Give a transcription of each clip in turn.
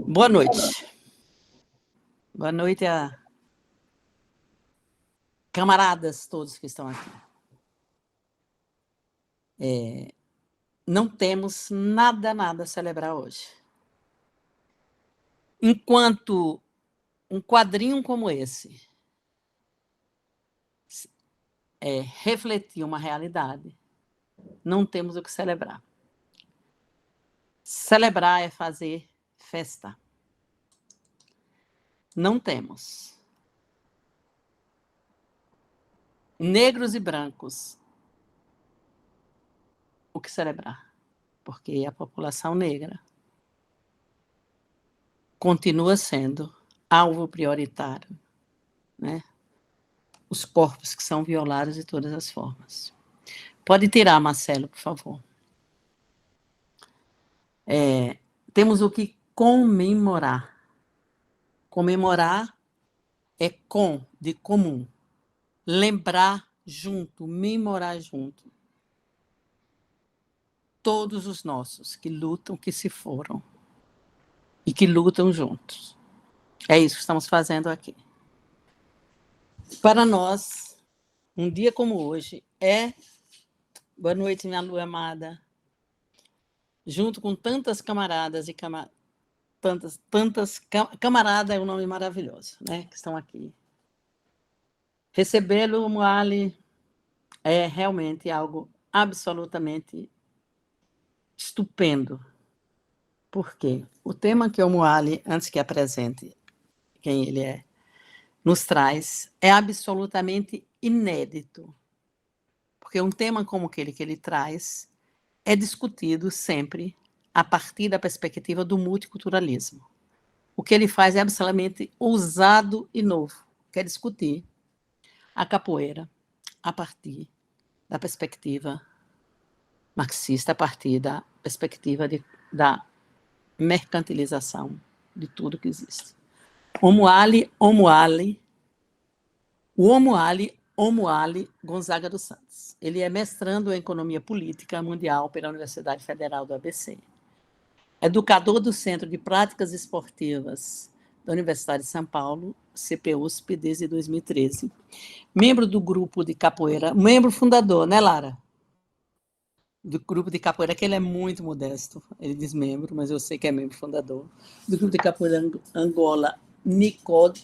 Boa noite. Boa noite a camaradas todos que estão aqui. Não temos nada a celebrar hoje. Enquanto um quadrinho como esse refletir uma realidade, não temos o que celebrar. Celebrar é fazer festa. Não temos. Negros e brancos, o que celebrar? Porque a população negra continua sendo alvo prioritário, né? Os corpos que são violados de todas as formas. Pode tirar, Marcelo, por favor. Temos o que comemorar. Comemorar é de comum. Lembrar junto, memorar junto. Todos os nossos que lutam, que se foram. E que lutam juntos. É isso que estamos fazendo aqui. Para nós, um dia como hoje é... Boa noite, minha lua amada. Junto com tantas camaradas e camarada é um nome maravilhoso, né, que estão aqui. Recebê-lo, Moali, é realmente algo absolutamente estupendo. Por quê? O tema que o Moali, antes que apresente quem ele é, nos traz, é absolutamente inédito. Porque um tema como aquele que ele traz é discutido sempre a partir da perspectiva do multiculturalismo. O que ele faz é absolutamente ousado e novo, quer discutir a capoeira a partir da perspectiva marxista, a partir da perspectiva da mercantilização de tudo que existe. Omuali Gonzaga dos Santos. Ele é mestrando em Economia Política Mundial pela Universidade Federal do ABC. Educador do Centro de Práticas Esportivas da Universidade de São Paulo, CPUSP, desde 2013. Membro do grupo de capoeira, membro fundador, né, Lara? Do grupo de capoeira, que ele é muito modesto, ele diz membro, mas eu sei que é membro fundador. Do grupo de capoeira Angola, Nicódia.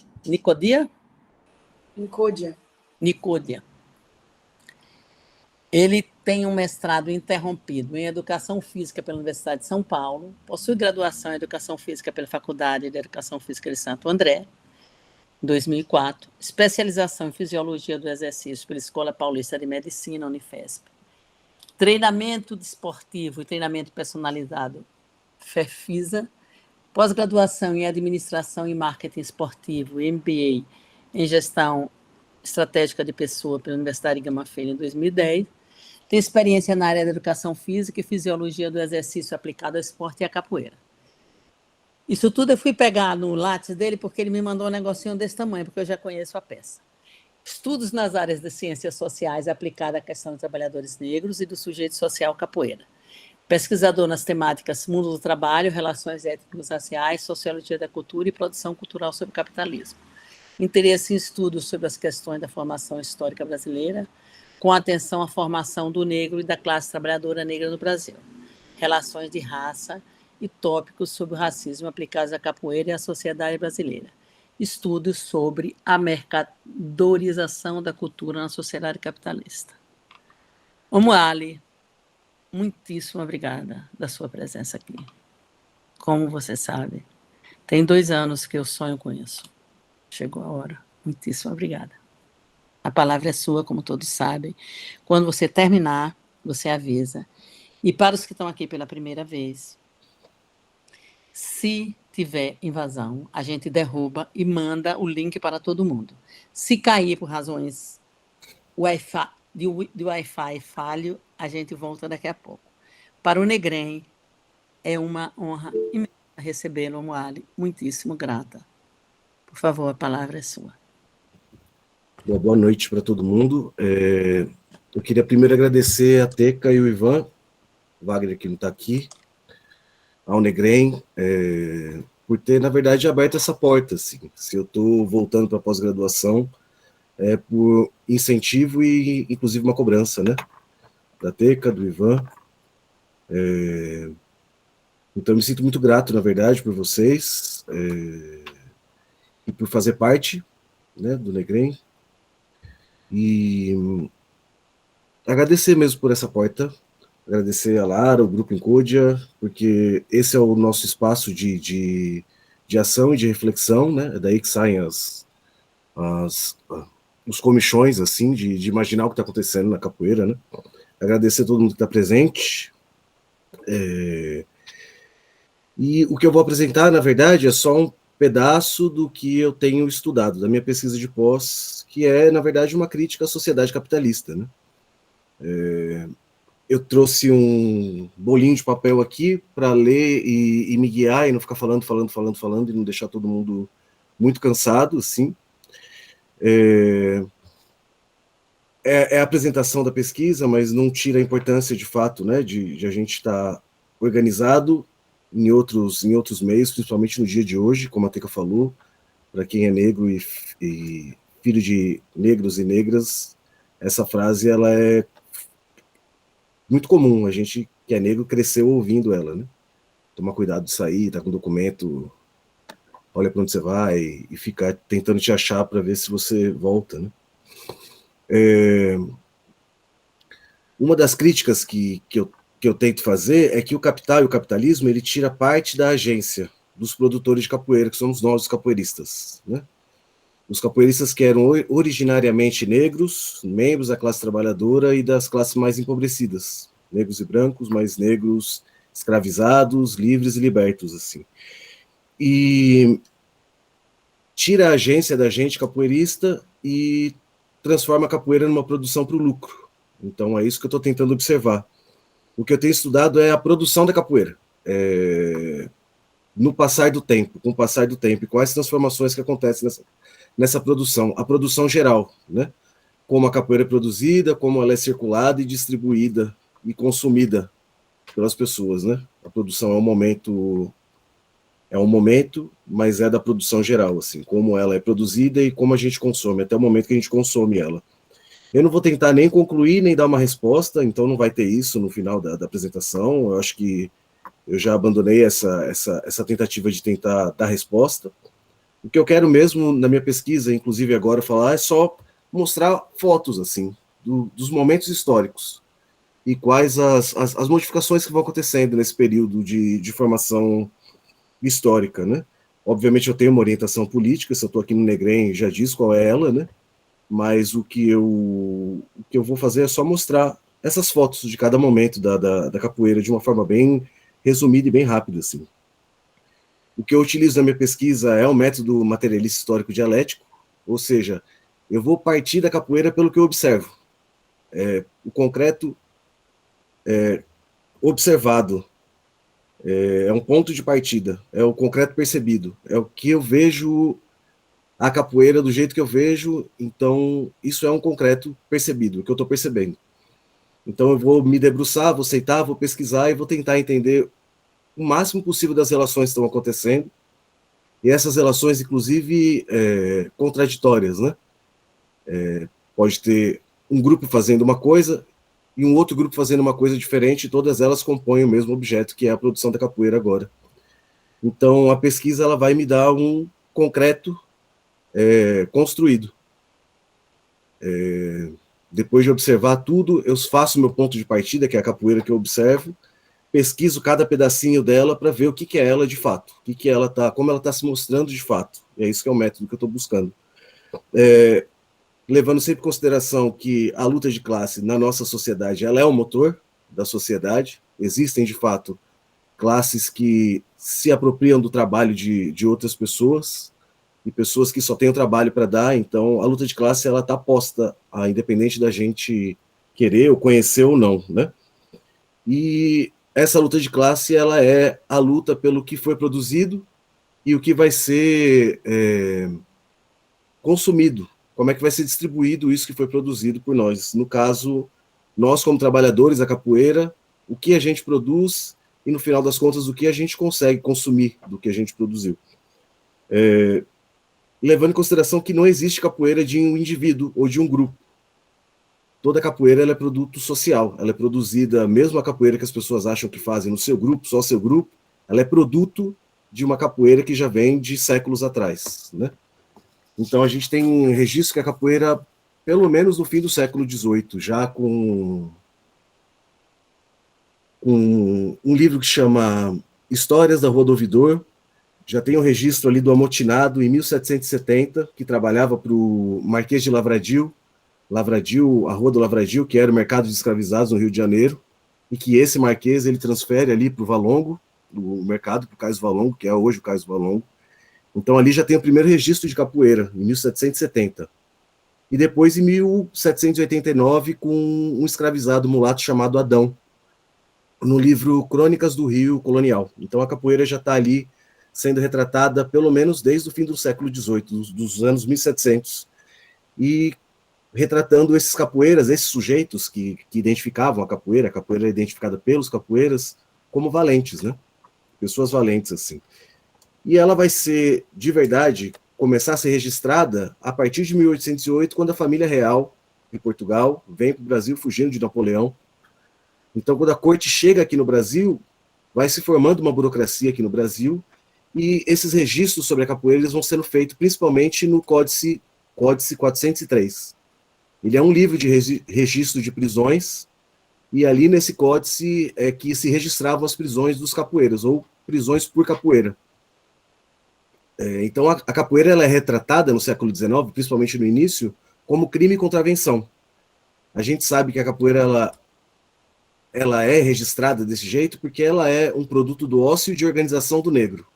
Ele tem um mestrado interrompido em Educação Física pela Universidade de São Paulo, possui graduação em Educação Física pela Faculdade de Educação Física de Santo André, em 2004, especialização em Fisiologia do Exercício pela Escola Paulista de Medicina, Unifesp, treinamento desportivo e treinamento personalizado, FEFISA, pós-graduação em Administração e Marketing Esportivo, MBA em Gestão Estratégica de Pessoa pela Universidade de Gama Filho, em 2010, tem experiência na área da Educação Física e Fisiologia do Exercício aplicado ao esporte e à capoeira. Isso tudo eu fui pegar no lápis dele porque ele me mandou um negocinho desse tamanho, porque eu já conheço a peça. Estudos nas áreas de ciências sociais aplicada à questão dos trabalhadores negros e do sujeito social capoeira. Pesquisador nas temáticas mundo do trabalho, relações étnicos raciais, sociologia da cultura e produção cultural sobre o capitalismo. Interesse em estudos sobre as questões da formação histórica brasileira, com atenção à formação do negro e da classe trabalhadora negra no Brasil. Relações de raça e tópicos sobre o racismo aplicados à capoeira e à sociedade brasileira. Estudos sobre a mercadorização da cultura na sociedade capitalista. Omuali, muitíssimo obrigada da sua presença aqui. Como você sabe, tem 2 anos que eu sonho com isso. Chegou a hora. Muitíssimo obrigada. A palavra é sua, como todos sabem. Quando você terminar, você avisa. E para os que estão aqui pela primeira vez, se tiver invasão, a gente derruba e manda o link para todo mundo. Se cair por razões de Wi-Fi falho, a gente volta daqui a pouco. Para o Negrém, é uma honra imensa recebê-lo, Moali. Muitíssimo grata. Por favor, a palavra é sua. Boa noite para todo mundo. Eu queria primeiro agradecer a Teca e o Ivan, o Wagner que não está aqui, ao Negrém, por ter, na verdade, aberto essa porta, assim. Se eu estou voltando para a pós-graduação, é por incentivo e, inclusive, uma cobrança, né? Da Teca, do Ivan. Então, eu me sinto muito grato, na verdade, por vocês e por fazer parte, né, do Negrem. E agradecer mesmo por essa porta, agradecer a Lara, o Grupo Incúdia, porque esse é o nosso espaço de ação e de reflexão, né? É daí que saem os comichões, assim, de imaginar o que está acontecendo na capoeira, né? Agradecer a todo mundo que está presente. E o que eu vou apresentar, na verdade, é só um pedaço do que eu tenho estudado, da minha pesquisa de pós, que é, na verdade, uma crítica à sociedade capitalista, né? Eu trouxe um bolinho de papel aqui para ler e me guiar e não ficar falando e não deixar todo mundo muito cansado, assim. É a apresentação da pesquisa, mas não tira a importância de fato, né, de a gente estar organizado em outros meios, principalmente no dia de hoje, como a Teca falou, para quem é negro e filho de negros e negras, essa frase ela é muito comum, a gente que é negro cresceu ouvindo ela, né? Tomar cuidado de sair, tá com documento, olha para onde você vai e ficar tentando te achar para ver se você volta, né? Uma das críticas que eu tento fazer é que o capital e o capitalismo ele tira parte da agência dos produtores de capoeira, que somos nós, os capoeiristas, né? Os capoeiristas que eram originariamente negros, membros da classe trabalhadora e das classes mais empobrecidas, negros e brancos, mas negros escravizados, livres e libertos, assim. E tira a agência da gente capoeirista e transforma a capoeira numa produção para o lucro. Então é isso que eu estou tentando observar. O que eu tenho estudado é a produção da capoeira. No passar do tempo, com o passar do tempo, e quais transformações que acontecem nessa produção. A produção geral, né? Como a capoeira é produzida, como ela é circulada e distribuída e consumida pelas pessoas, né? A produção é um momento, mas é da produção geral, assim, como ela é produzida e como a gente consome, até o momento que a gente consome ela. Eu não vou tentar nem concluir, nem dar uma resposta, então não vai ter isso no final da apresentação. Eu acho que eu já abandonei essa tentativa de tentar dar resposta. O que eu quero mesmo na minha pesquisa, inclusive agora falar, é só mostrar fotos, assim, dos momentos históricos e quais as modificações que vão acontecendo nesse período de formação histórica, né? Obviamente eu tenho uma orientação política, se eu estou aqui no Negrem já diz qual é ela, né? Mas o que eu vou fazer é só mostrar essas fotos de cada momento da capoeira de uma forma bem resumida e bem rápida, assim. O que eu utilizo na minha pesquisa é o método materialista histórico dialético, ou seja, eu vou partir da capoeira pelo que eu observo. O concreto observado é um ponto de partida, é o concreto percebido, é o que eu vejo a capoeira do jeito que eu vejo, então isso é um concreto percebido, o que eu estou percebendo. Então eu vou me debruçar, vou aceitar, vou pesquisar e vou tentar entender o máximo possível das relações que estão acontecendo, e essas relações, inclusive, contraditórias, né? Pode ter um grupo fazendo uma coisa e um outro grupo fazendo uma coisa diferente, e todas elas compõem o mesmo objeto, que é a produção da capoeira agora. Então a pesquisa ela vai me dar um concreto construído. Depois de observar tudo, eu faço meu ponto de partida, que é a capoeira que eu observo, pesquiso cada pedacinho dela para ver o que é ela de fato, como ela está se mostrando de fato. E é isso que é o método que eu estou buscando. Levando sempre em consideração que a luta de classe na nossa sociedade ela é o motor da sociedade. Existem, de fato, classes que se apropriam do trabalho de outras pessoas, e pessoas que só têm o trabalho para dar. Então a luta de classe ela está posta, independente da gente querer ou conhecer ou não, né? E essa luta de classe ela é a luta pelo que foi produzido e o que vai ser consumido, como é que vai ser distribuído isso que foi produzido por nós. No caso, nós como trabalhadores da capoeira, o que a gente produz e no final das contas o que a gente consegue consumir do que a gente produziu. Levando em consideração que não existe capoeira de um indivíduo ou de um grupo. Toda capoeira ela é produto social, ela é produzida, mesmo a capoeira que as pessoas acham que fazem no seu grupo, só seu grupo, ela é produto de uma capoeira que já vem de séculos atrás, né? Então a gente tem um registro que a capoeira, pelo menos no fim do século XVIII, já com um livro que chama Histórias da Rua do Ouvidor, já tem um registro ali do Amotinado, em 1770, que trabalhava para o Marquês de Lavradio, a Rua do Lavradio, que era o mercado de escravizados no Rio de Janeiro, e que esse Marquês ele transfere ali para o Valongo, do mercado, para o Cais Valongo, que é hoje o Cais Valongo. Então ali já tem o primeiro registro de capoeira, em 1770. E depois, em 1789, com um escravizado mulato chamado Adão, no livro Crônicas do Rio Colonial. Então a capoeira já está ali sendo retratada pelo menos desde o fim do século XVIII, dos anos 1700, e retratando esses capoeiras, esses sujeitos que identificavam a capoeira é identificada pelos capoeiras como valentes, né? Pessoas valentes, assim. E ela vai ser, de verdade, começar a ser registrada a partir de 1808, quando a família real de Portugal vem para o Brasil fugindo de Napoleão. Então, quando a corte chega aqui no Brasil, vai se formando uma burocracia aqui no Brasil, e esses registros sobre a capoeira eles vão sendo feitos principalmente no Códice 403. Ele é um livro de registro de prisões, e ali nesse códice é que se registravam as prisões dos capoeiras, ou prisões por capoeira. Então a capoeira ela é retratada no século XIX, principalmente no início, como crime e contravenção. A gente sabe que a capoeira ela é registrada desse jeito porque ela é um produto do ócio e de organização do negro.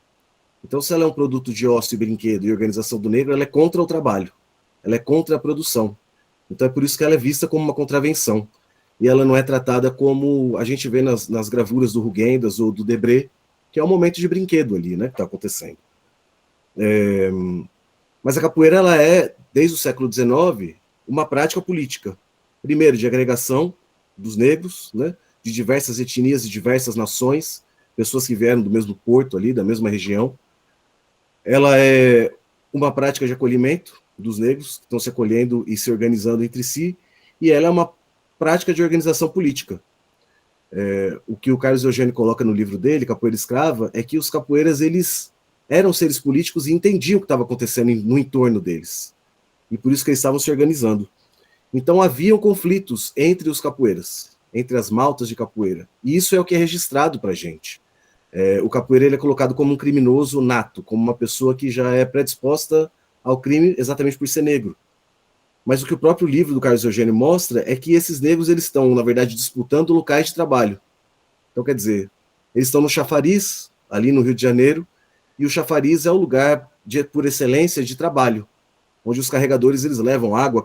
Então, se ela é um produto de ócio, brinquedo e organização do negro, ela é contra o trabalho, ela é contra a produção. Então é por isso que ela é vista como uma contravenção. E ela não é tratada como a gente vê nas gravuras do Rugendas ou do Debré, que é um momento de brinquedo ali, né, que está acontecendo. Mas a capoeira ela é, desde o século XIX, uma prática política. Primeiro, de agregação dos negros, né, de diversas etnias e diversas nações, pessoas que vieram do mesmo porto ali, da mesma região. Ela é uma prática de acolhimento dos negros, que estão se acolhendo e se organizando entre si, e ela é uma prática de organização política. O que o Carlos Eugênio coloca no livro dele, Capoeira Escrava, é que os capoeiras eles eram seres políticos e entendiam o que estava acontecendo no entorno deles. E por isso que eles estavam se organizando. Então haviam conflitos entre os capoeiras, entre as maltas de capoeira. E isso é o que é registrado para a gente. O capoeira ele é colocado como um criminoso nato, como uma pessoa que já é predisposta ao crime exatamente por ser negro. Mas o que o próprio livro do Carlos Eugênio mostra é que esses negros eles estão, na verdade, disputando locais de trabalho. Então, quer dizer, eles estão no chafariz, ali no Rio de Janeiro, e o chafariz é o lugar por excelência de trabalho, onde os carregadores eles levam água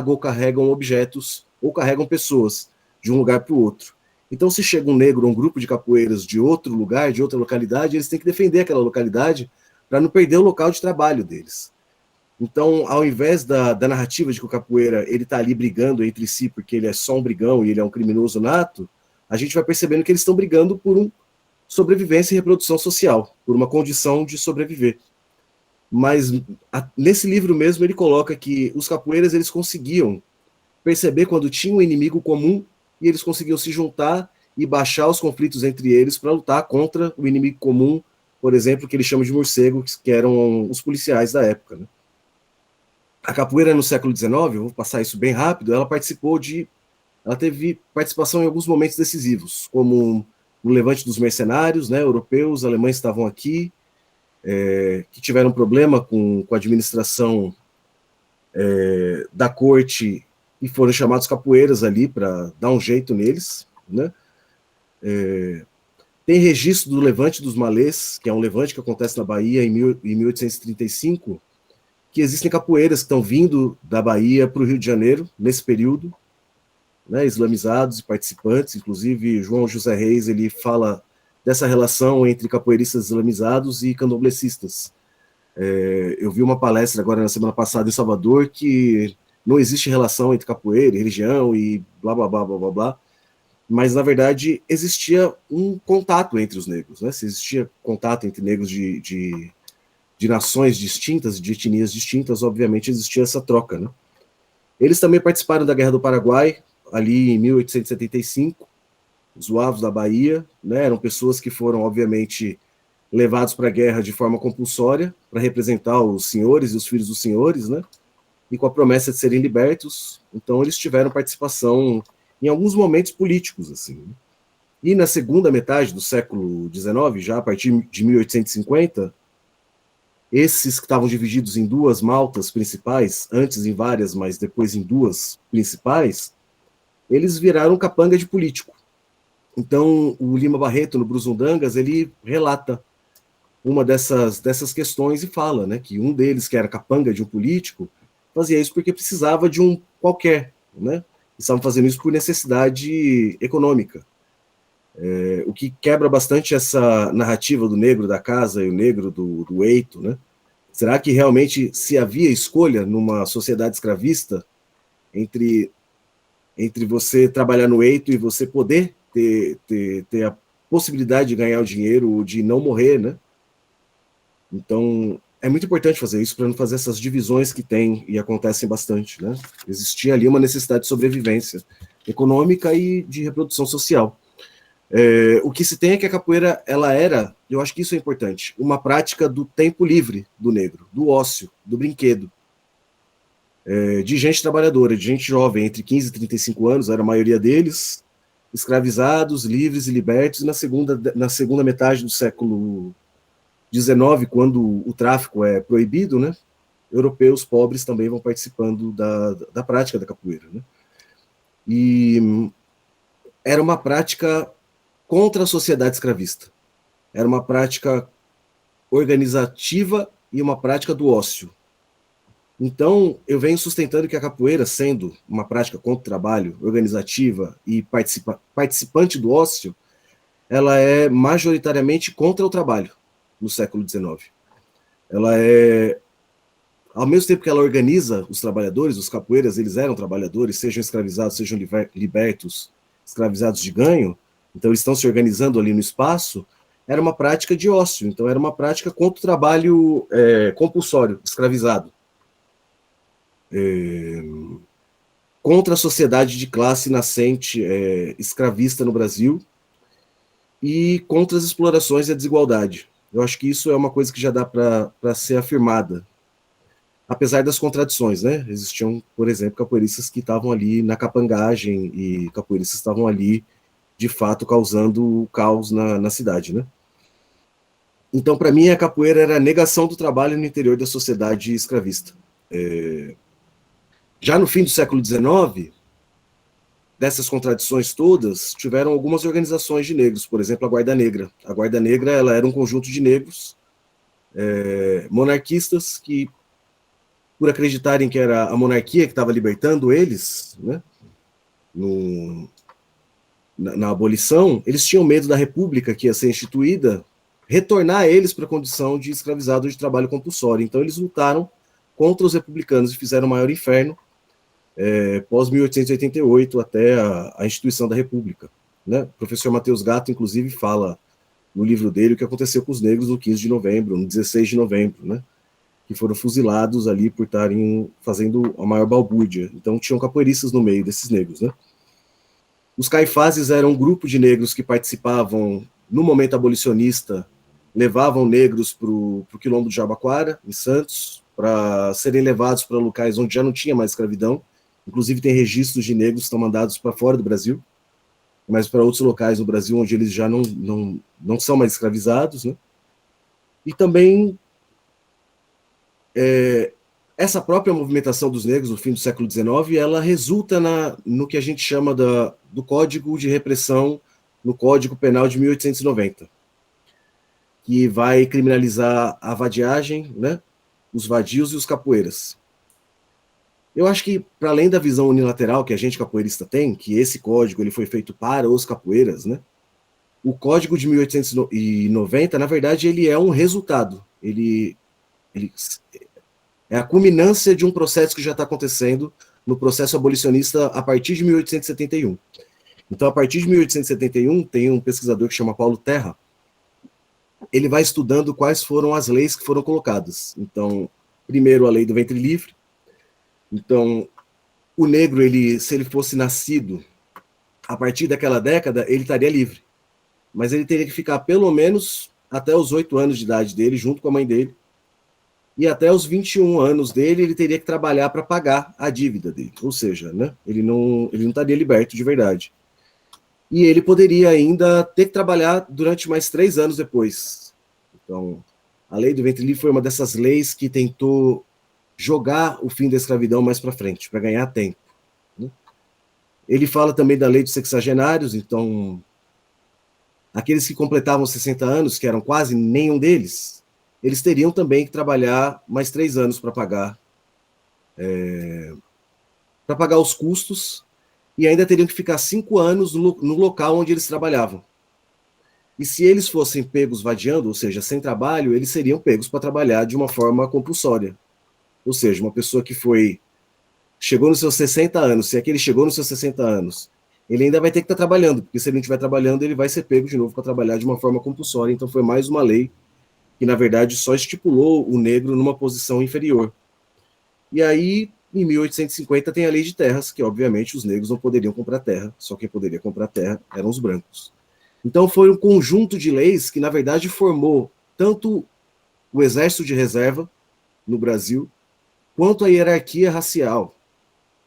ou carregam objetos, ou carregam pessoas de um lugar para o outro. Então, se chega um negro ou um grupo de capoeiras de outro lugar, de outra localidade, eles têm que defender aquela localidade para não perder o local de trabalho deles. Então, ao invés da narrativa de que o capoeira ele está ali brigando entre si porque ele é só um brigão e ele é um criminoso nato, a gente vai percebendo que eles estão brigando por sobrevivência e reprodução social, por uma condição de sobreviver. Mas nesse livro mesmo ele coloca que os capoeiras eles conseguiam perceber quando tinha um inimigo comum e eles conseguiam se juntar e baixar os conflitos entre eles para lutar contra o inimigo comum, por exemplo, que eles chamam de morcego, que eram os policiais da época, né? A capoeira no século XIX, eu vou passar isso bem rápido, ela teve participação em alguns momentos decisivos, como no levante dos mercenários, né, europeus, alemães estavam aqui, que tiveram problema com a administração da corte e foram chamados capoeiras ali para dar um jeito neles, né? Tem registro do levante dos malês, que é um levante que acontece na Bahia em 1835, que existem capoeiras que estão vindo da Bahia para o Rio de Janeiro, nesse período, né, islamizados e participantes, inclusive João José Reis, ele fala dessa relação entre capoeiristas islamizados e candomblecistas. Eu vi uma palestra agora na semana passada em Salvador que não existe relação entre capoeira e religião e blá, blá, blá, blá, blá, blá. mas na verdade existia um contato entre os negros, né? Se existia contato entre negros de nações distintas, de etnias distintas, obviamente existia essa troca, né? Eles também participaram da Guerra do Paraguai, ali em 1875, os Zuavos da Bahia, né? Eram pessoas que foram, obviamente, levados para a guerra de forma compulsória, para representar os senhores e os filhos dos senhores, né? E com a promessa de serem libertos. Então, eles tiveram participação em alguns momentos políticos, assim. Né? E na segunda metade do século XIX, já a partir de 1850, esses que estavam divididos em duas maltas principais, antes em várias, mas depois em duas principais, eles viraram capanga de político. Então, o Lima Barreto, no Brusundangas, ele relata uma dessas questões e fala, né, que um deles, que era capanga de um político, fazia isso porque precisava de um qualquer, né? Estavam fazendo isso por necessidade econômica. O que quebra bastante essa narrativa do negro da casa e o negro do eito, né? Será que realmente se havia escolha numa sociedade escravista entre você trabalhar no eito e você poder ter a possibilidade de ganhar o dinheiro ou de não morrer, né? Então, é muito importante fazer isso para não fazer essas divisões que tem e acontecem bastante, né? Existia ali uma necessidade de sobrevivência econômica e de reprodução social. O que se tem é que a capoeira, ela era, eu acho que isso é importante, uma prática do tempo livre do negro, do ócio, do brinquedo, de gente trabalhadora, de gente jovem, entre 15 e 35 anos, era a maioria deles, escravizados, livres e libertos, e na segunda metade do século XIX, quando o tráfico é proibido, né, europeus pobres também vão participando da prática da capoeira. Né? E era uma prática contra a sociedade escravista. Era uma prática organizativa e uma prática do ócio. Então, eu venho sustentando que a capoeira, sendo uma prática contra o trabalho, organizativa e participante do ócio, ela é majoritariamente contra o trabalho no século XIX. Ela é, ao mesmo tempo que ela organiza os trabalhadores, os capoeiras, eles eram trabalhadores, sejam escravizados, sejam libertos, escravizados de ganho, então eles estão se organizando ali no espaço, era uma prática de ócio, então era uma prática contra o trabalho compulsório, escravizado. Contra a sociedade de classe nascente escravista no Brasil e contra as explorações e a desigualdade. Eu acho que isso é uma coisa que já dá para ser afirmada, apesar das contradições, né? Existiam, por exemplo, capoeiristas que estavam ali na capangagem e capoeiristas que estavam ali, de fato, causando caos na cidade, né? Então, para mim, a capoeira era a negação do trabalho no interior da sociedade escravista. Já no fim do século XIX, dessas contradições todas, tiveram algumas organizações de negros, por exemplo, a Guarda Negra. A Guarda Negra, ela era um conjunto de negros monarquistas que, por acreditarem que era a monarquia que estava libertando eles, né, na abolição, eles tinham medo da república que ia ser instituída retornar eles para a condição de escravizado de trabalho compulsório. Então eles lutaram contra os republicanos e fizeram o maior inferno pós 1888 até a instituição da república. Né? O professor Matheus Gatto, inclusive, fala no livro dele o que aconteceu com os negros no 15 de novembro, no 16 de novembro, né? Que foram fuzilados ali por estarem fazendo a maior balbúrdia. Então tinham capoeiristas no meio desses negros, né? Os caifazes eram um grupo de negros que participavam no momento abolicionista, levavam negros para o quilombo de Jabaquara, em Santos, para serem levados para locais onde já não tinha mais escravidão. Inclusive tem registros de negros que estão mandados para fora do Brasil, mas para outros locais no Brasil onde eles já não são mais escravizados, né? E também essa própria movimentação dos negros no fim do século XIX, ela resulta no que a gente chama do Código de Repressão, no Código Penal de 1890, que vai criminalizar a vadiagem, né, os vadios e os capoeiras. Eu acho que, para além da visão unilateral que a gente capoeirista tem, que esse código ele foi feito para os capoeiras, né, o Código de 1890, na verdade, ele é um resultado. Ele é a culminância de um processo que já está acontecendo no processo abolicionista a partir de 1871. Então, a partir de 1871, tem um pesquisador que chama Paulo Terra, ele vai estudando quais foram as leis que foram colocadas. Então, primeiro, a lei do ventre livre. Então, o negro, se ele fosse nascido a partir daquela década, ele estaria livre. Mas ele teria que ficar pelo menos até os 8 anos de idade dele, junto com a mãe dele. E até os 21 anos dele, ele teria que trabalhar para pagar a dívida dele. Ou seja, né, ele não estaria liberto de verdade. E ele poderia ainda ter que trabalhar durante mais 3 anos depois. Então, a lei do ventre livre foi uma dessas leis que tentou jogar o fim da escravidão mais para frente, para ganhar tempo. Né? Ele fala também da lei dos sexagenários, então, aqueles que completavam 60 anos, que eram quase nenhum deles, eles teriam também que trabalhar mais 3 anos para pagar os custos, e ainda teriam que ficar 5 anos no local onde eles trabalhavam. E se eles fossem pegos vadiando, ou seja, sem trabalho, eles seriam pegos para trabalhar de uma forma compulsória. Ou seja, uma pessoa que chegou nos seus 60 anos, se é que ele chegou nos seus 60 anos, ele ainda vai ter que estar trabalhando, porque se ele não estiver trabalhando, ele vai ser pego de novo para trabalhar de uma forma compulsória. Então foi mais uma lei que, na verdade, só estipulou o negro numa posição inferior. E aí, em 1850, tem a lei de terras, que, obviamente, os negros não poderiam comprar terra, só quem poderia comprar terra eram os brancos. Então foi um conjunto de leis que, na verdade, formou tanto o exército de reserva no Brasil, quanto a hierarquia racial,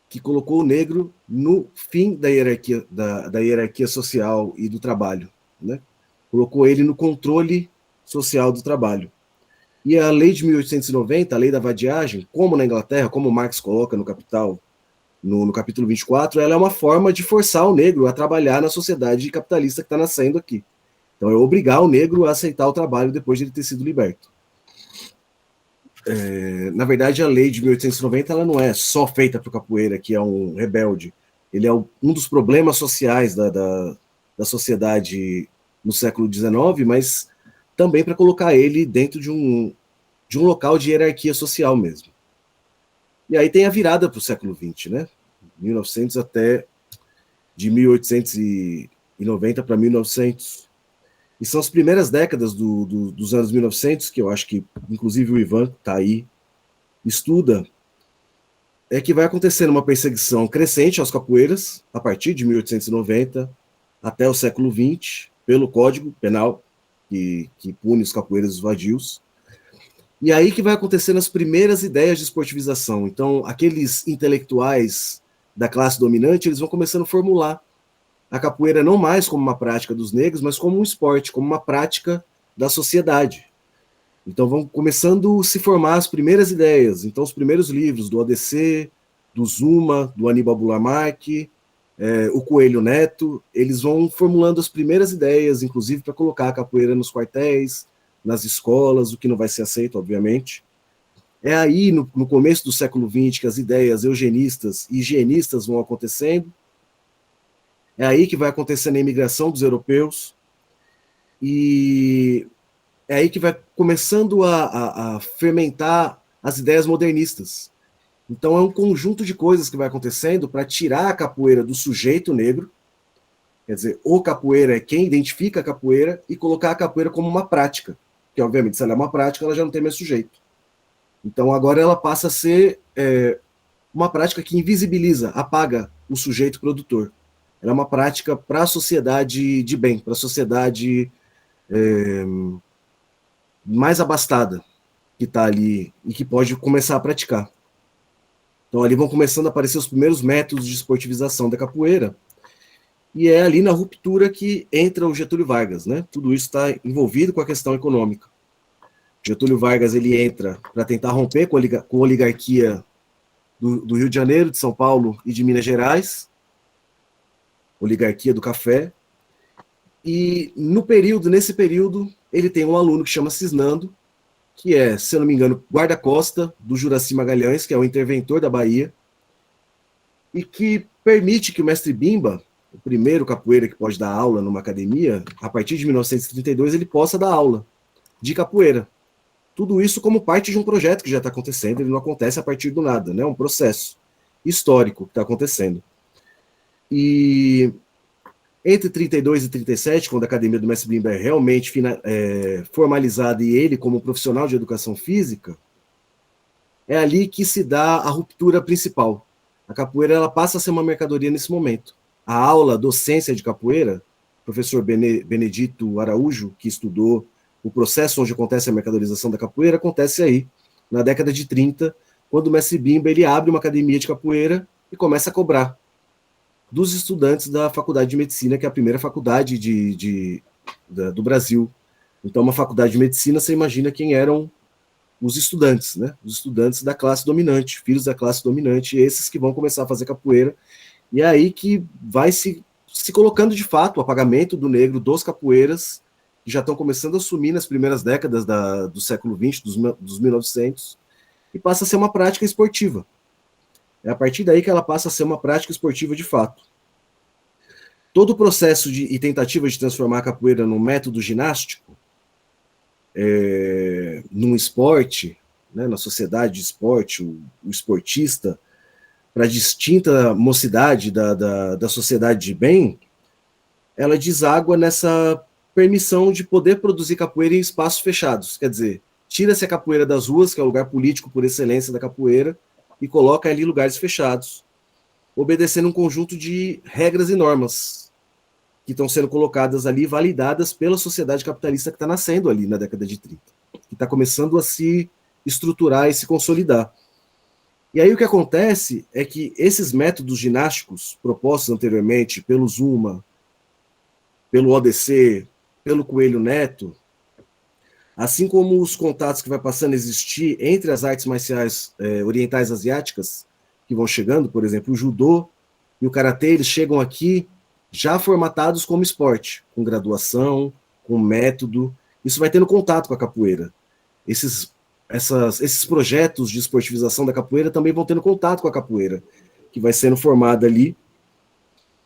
que colocou o negro no fim da hierarquia social e do trabalho. Né? Colocou ele no controle social do trabalho. E a lei de 1890, a lei da vadiagem, como na Inglaterra, como Marx coloca no Capital, no capítulo 24, ela é uma forma de forçar o negro a trabalhar na sociedade capitalista que está nascendo aqui. Então é obrigar o negro a aceitar o trabalho depois de ele ter sido liberto. Na verdade, a lei de 1890 ela não é só feita para o capoeira, que é um rebelde. Ele é um dos problemas sociais da sociedade no século XIX, mas também para colocar ele dentro de um local de hierarquia social mesmo. E aí tem a virada para o século XX, né? 1900 até de 1890 para 1900. E são as primeiras décadas dos anos 1900, que eu acho que, inclusive, o Ivan, que está aí, estuda, é que vai acontecendo uma perseguição crescente aos capoeiras, a partir de 1890 até o século XX, pelo Código Penal, que pune os capoeiras e os vadios. E aí que vai acontecendo as primeiras ideias de esportivização. Então, aqueles intelectuais da classe dominante, eles vão começando a formular a capoeira não mais como uma prática dos negros, mas como um esporte, como uma prática da sociedade. Então vão começando a se formar as primeiras ideias. Então os primeiros livros do ODC, do Zuma, do Aníbal Bular Marque, o Coelho Neto, eles vão formulando as primeiras ideias, inclusive para colocar a capoeira nos quartéis, nas escolas, o que não vai ser aceito, obviamente. É aí, no começo do século XX, que as ideias eugenistas e higienistas vão acontecendo. É aí que vai acontecendo a imigração dos europeus. E é aí que vai começando a fermentar as ideias modernistas. Então é um conjunto de coisas que vai acontecendo para tirar a capoeira do sujeito negro, quer dizer, o capoeira é quem identifica a capoeira, e colocar a capoeira como uma prática, que obviamente se ela é uma prática, ela já não tem mais sujeito. Então agora ela passa a ser uma prática que invisibiliza, apaga o sujeito produtor. Ela é uma prática para a sociedade de bem, para a sociedade mais abastada que está ali e que pode começar a praticar. Então ali vão começando a aparecer os primeiros métodos de esportivização da capoeira, e é ali na ruptura que entra o Getúlio Vargas, né? Tudo isso está envolvido com a questão econômica. Getúlio Vargas ele entra para tentar romper com a oligarquia do Rio de Janeiro, de São Paulo e de Minas Gerais, oligarquia do café, e nesse período, ele tem um aluno que chama Cisnando, que é, se eu não me engano, guarda-costa do Juracy Magalhães, que é o interventor da Bahia, e que permite que o mestre Bimba, o primeiro capoeira que pode dar aula numa academia, a partir de 1932, ele possa dar aula de capoeira. Tudo isso como parte de um projeto que já está acontecendo, ele não acontece a partir do nada, né? É um processo histórico que está acontecendo. E Entre 32 e 37, quando a academia do Mestre Bimba é realmente formalizada e ele como profissional de educação física, é ali que se dá a ruptura principal. A capoeira ela passa a ser uma mercadoria nesse momento. A aula, a docência de capoeira, o professor Benedito Araújo, que estudou o processo onde acontece a mercadorização da capoeira, acontece aí, na década de 30, quando o Mestre Bimba ele abre uma academia de capoeira e começa a cobrar dos estudantes da Faculdade de Medicina, que é a primeira faculdade do Brasil. Então, uma faculdade de medicina, você imagina quem eram os estudantes, né? Os estudantes da classe dominante, filhos da classe dominante, esses que vão começar a fazer capoeira, e é aí que vai se colocando de fato o apagamento do negro dos capoeiras, que já estão começando a assumir nas primeiras décadas do século XX, dos 1900, e passa a ser uma prática esportiva. É a partir daí que ela passa a ser uma prática esportiva de fato. Todo o processo e tentativa de transformar a capoeira num método ginástico, num esporte, né, na sociedade de esporte, o esportista, para a distinta mocidade da sociedade de bem, ela deságua nessa permissão de poder produzir capoeira em espaços fechados. Quer dizer, tira-se a capoeira das ruas, que é o lugar político por excelência da capoeira, e coloca ali lugares fechados, obedecendo um conjunto de regras e normas que estão sendo colocadas ali, validadas pela sociedade capitalista que está nascendo ali na década de 30, que está começando a se estruturar e se consolidar. E aí o que acontece é que esses métodos ginásticos propostos anteriormente pelo Zuma, pelo ODC, pelo Coelho Neto, assim como os contatos que vai passando a existir entre as artes marciais orientais asiáticas, que vão chegando, por exemplo, o judô e o karatê, eles chegam aqui já formatados como esporte, com graduação, com método. Isso vai tendo contato com a capoeira. Esses projetos de esportivização da capoeira também vão tendo contato com a capoeira, que vai sendo formada ali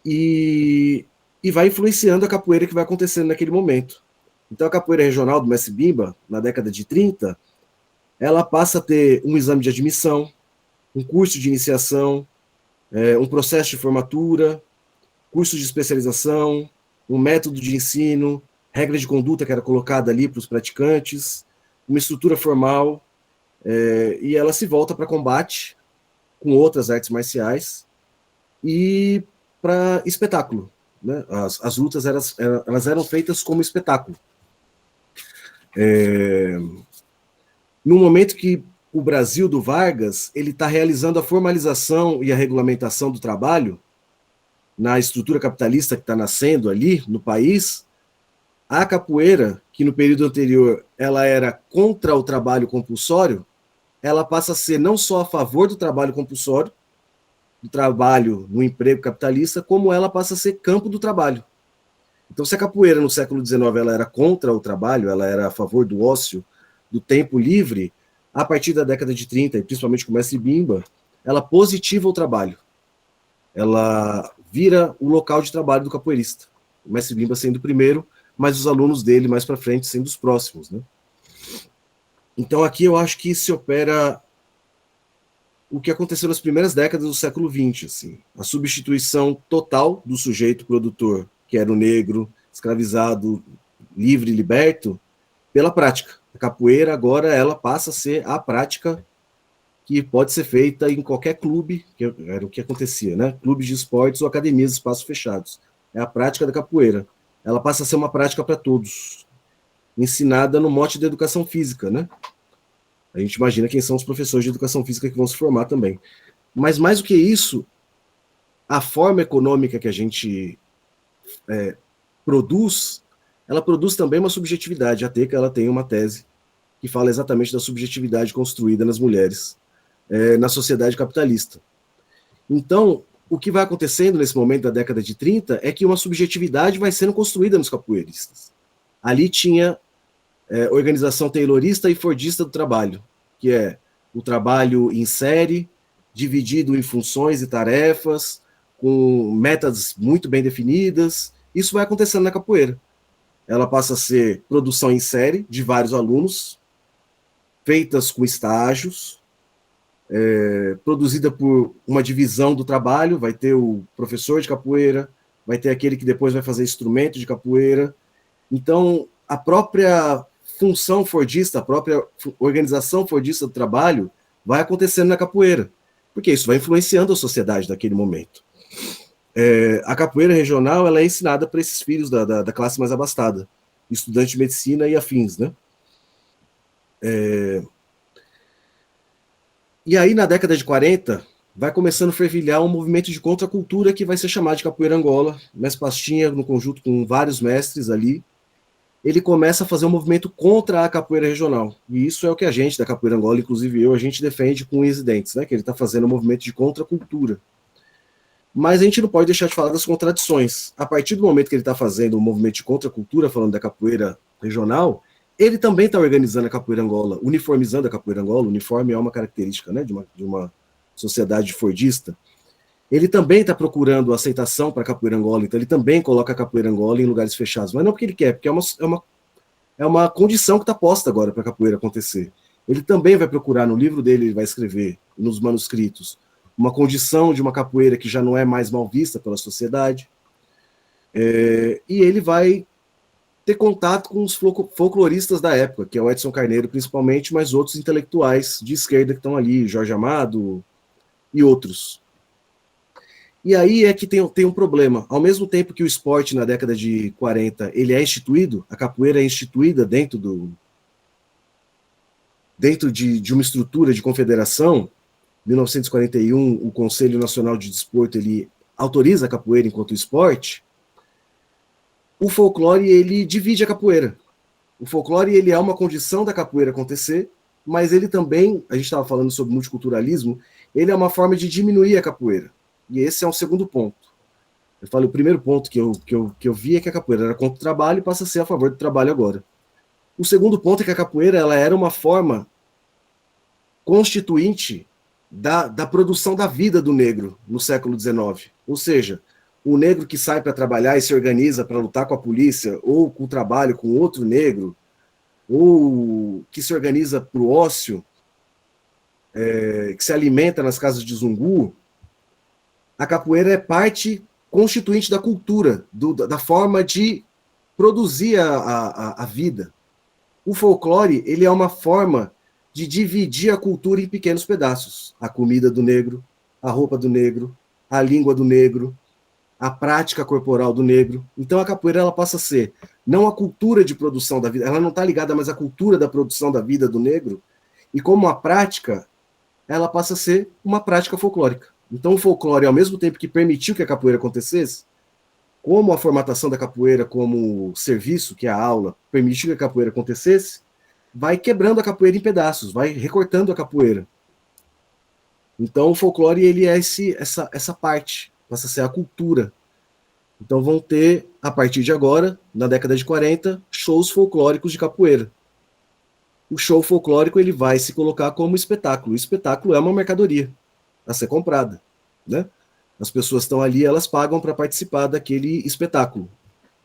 e vai influenciando a capoeira que vai acontecendo naquele momento. Então, a capoeira regional do Mestre Bimba, na década de 30, ela passa a ter um exame de admissão, um curso de iniciação, um processo de formatura, curso de especialização, um método de ensino, regra de conduta que era colocada ali para os praticantes, uma estrutura formal, e ela se volta para combate com outras artes marciais e para espetáculo. Né? As lutas elas eram feitas como espetáculo. No momento que o Brasil do Vargas ele está realizando a formalização e a regulamentação do trabalho na estrutura capitalista que está nascendo ali no país, a capoeira, que no período anterior ela era contra o trabalho compulsório, ela passa a ser não só a favor do trabalho compulsório, do trabalho no emprego capitalista, como ela passa a ser campo do trabalho. Então, se a capoeira no século XIX ela era contra o trabalho, ela era a favor do ócio, do tempo livre, a partir da década de 30, e principalmente com o Mestre Bimba, ela positiva o trabalho. Ela vira o local de trabalho do capoeirista. O Mestre Bimba sendo o primeiro, mas os alunos dele mais para frente sendo os próximos. Né? Então, aqui eu acho que se opera o que aconteceu nas primeiras décadas do século XX, assim, a substituição total do sujeito produtor, que era o negro, escravizado, livre e liberto, pela prática. A capoeira agora ela passa a ser a prática que pode ser feita em qualquer clube, que era o que acontecia, né? Clubes de esportes ou academias de espaços fechados. É a prática da capoeira. Ela passa a ser uma prática para todos, ensinada no mote da educação física, né? A gente imagina quem são os professores de educação física que vão se formar também. Mas mais do que isso, a forma econômica que a gente produz, ela produz também uma subjetividade. A Teca ela tem uma tese que fala exatamente da subjetividade construída nas mulheres na sociedade capitalista. Então, o que vai acontecendo nesse momento da década de 30 é que uma subjetividade vai sendo construída nos capoeiristas. Ali tinha organização taylorista e fordista do trabalho, que é o trabalho em série, dividido em funções e tarefas, com metas muito bem definidas. Isso vai acontecendo na capoeira. Ela passa a ser produção em série de vários alunos, feitas com estágios, produzida por uma divisão do trabalho, vai ter o professor de capoeira, vai ter aquele que depois vai fazer instrumento de capoeira. Então, a própria função fordista, a própria organização fordista do trabalho vai acontecendo na capoeira, porque isso vai influenciando a sociedade naquele momento. A capoeira regional ela é ensinada para esses filhos da classe mais abastada, estudante de medicina e afins, né? E aí, na década de 40, vai começando a fervilhar um movimento de contracultura que vai ser chamado de Capoeira Angola. Mestre Pastinha, no conjunto com vários mestres ali, ele começa a fazer um movimento contra a capoeira regional. E isso é o que a gente, da Capoeira Angola, inclusive eu, a gente defende com unhas e dentes, né? Que ele está fazendo um movimento de contracultura. Mas a gente não pode deixar de falar das contradições. A partir do momento que ele está fazendo um movimento de contracultura, falando da capoeira regional, ele também está organizando a Capoeira Angola, uniformizando a Capoeira Angola. O uniforme é uma característica, né, de uma sociedade fordista. Ele também está procurando aceitação para a Capoeira Angola, então ele também coloca a Capoeira Angola em lugares fechados, mas não porque ele quer, porque é uma condição que está posta agora para a capoeira acontecer. Ele também vai procurar, no livro dele, ele vai escrever, nos manuscritos, uma condição de uma capoeira que já não é mais mal vista pela sociedade, e ele vai ter contato com os folcloristas da época, que é o Edson Carneiro principalmente, mas outros intelectuais de esquerda que estão ali, Jorge Amado e outros. E aí é que tem um problema. Ao mesmo tempo que o esporte na década de 40 ele é instituído, a capoeira é instituída dentro de uma estrutura de confederação. Em 1941, o Conselho Nacional de Desporto ele autoriza a capoeira enquanto esporte. O folclore ele divide a capoeira. O folclore ele é uma condição da capoeira acontecer, mas ele também, a gente estava falando sobre multiculturalismo, ele é uma forma de diminuir a capoeira. E esse é um segundo ponto. Eu falo, o primeiro ponto que eu vi é que a capoeira era contra o trabalho e passa a ser a favor do trabalho agora. O segundo ponto é que a capoeira ela era uma forma constituinte da produção da vida do negro no século XIX. Ou seja, o negro que sai para trabalhar e se organiza para lutar com a polícia, ou com o trabalho com outro negro, ou que se organiza para o ócio, que se alimenta nas casas de zungu, a capoeira é parte constituinte da cultura, da forma de produzir a vida. O folclore ele é uma forma de dividir a cultura em pequenos pedaços. A comida do negro, a roupa do negro, a língua do negro, a prática corporal do negro. Então a capoeira ela passa a ser não a cultura de produção da vida, ela não está ligada mais à cultura da produção da vida do negro, e como uma prática, ela passa a ser uma prática folclórica. Então o folclore, ao mesmo tempo que permitiu que a capoeira acontecesse, como a formatação da capoeira como serviço, que é a aula, permitiu que a capoeira acontecesse, vai quebrando a capoeira em pedaços, vai recortando a capoeira. Então o folclore ele é essa parte, passa a ser a cultura. Então vão ter, a partir de agora, na década de 40, shows folclóricos de capoeira. O show folclórico ele vai se colocar como espetáculo. O espetáculo é uma mercadoria a ser comprada, né? As pessoas estão ali, elas pagam para participar daquele espetáculo.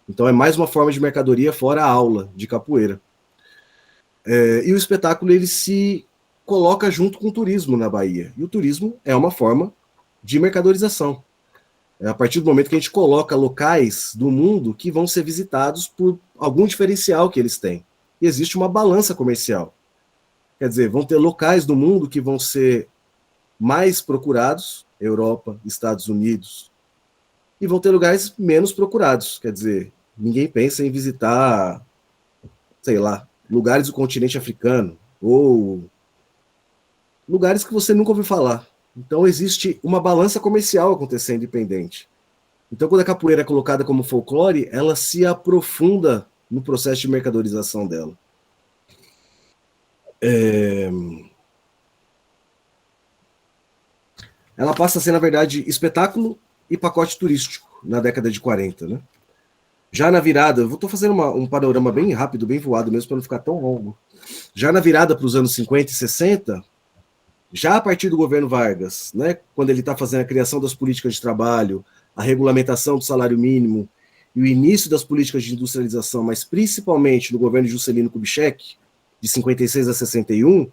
Então é mais uma forma de mercadoria fora a aula de capoeira. E o espetáculo ele se coloca junto com o turismo na Bahia. E o turismo é uma forma de mercadorização. A partir do momento que a gente coloca locais do mundo que vão ser visitados por algum diferencial que eles têm. E existe uma balança comercial. Quer dizer, vão ter locais do mundo que vão ser mais procurados, Europa, Estados Unidos, e vão ter lugares menos procurados. Quer dizer, ninguém pensa em visitar, sei lá, lugares do continente africano, ou lugares que você nunca ouviu falar. Então existe uma balança comercial acontecendo independente. Então quando a capoeira é colocada como folclore, ela se aprofunda no processo de mercadorização dela. Ela passa a ser, na verdade, espetáculo e pacote turístico na década de 40, né? Já na virada, eu estou fazendo um panorama bem rápido, bem voado mesmo, para não ficar tão longo. Já na virada para os anos 50 e 60, já a partir do governo Vargas, né, quando ele está fazendo a criação das políticas de trabalho, a regulamentação do salário mínimo e o início das políticas de industrialização, mas principalmente no governo de Juscelino Kubitschek, de 56 a 61,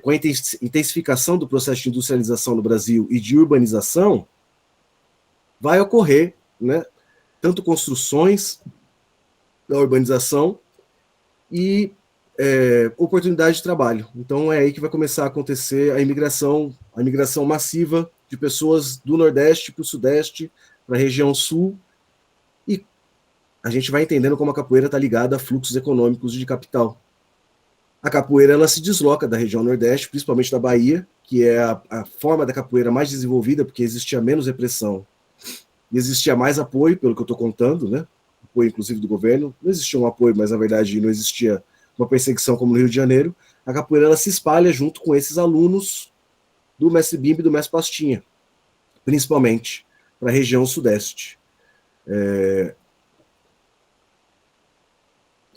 com a intensificação do processo de industrialização no Brasil e de urbanização, vai ocorrer né, tanto construções da urbanização e oportunidade de trabalho. Então é aí que vai começar a acontecer a imigração massiva de pessoas do Nordeste para o Sudeste, para a região Sul, e a gente vai entendendo como a capoeira está ligada a fluxos econômicos de capital. A capoeira ela se desloca da região Nordeste, principalmente da Bahia, que é a forma da capoeira mais desenvolvida, porque existia menos repressão e existia mais apoio, pelo que eu estou contando, né? Apoio inclusive do governo. Não existia um apoio, mas na verdade não existia uma perseguição como no Rio de Janeiro. A capoeira ela se espalha junto com esses alunos do mestre Bimba e do mestre Pastinha, principalmente para a região Sudeste.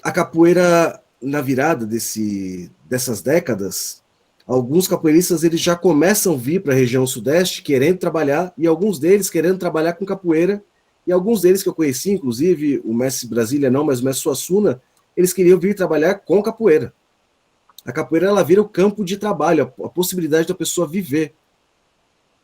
A capoeira, na virada dessas décadas, alguns capoeiristas eles já começam a vir para a região Sudeste querendo trabalhar, e alguns deles querendo trabalhar com capoeira, e alguns deles que eu conheci, inclusive o mestre Brasília não, mas o mestre Suassuna, eles queriam vir trabalhar com capoeira. A capoeira ela vira o campo de trabalho, a possibilidade da pessoa viver.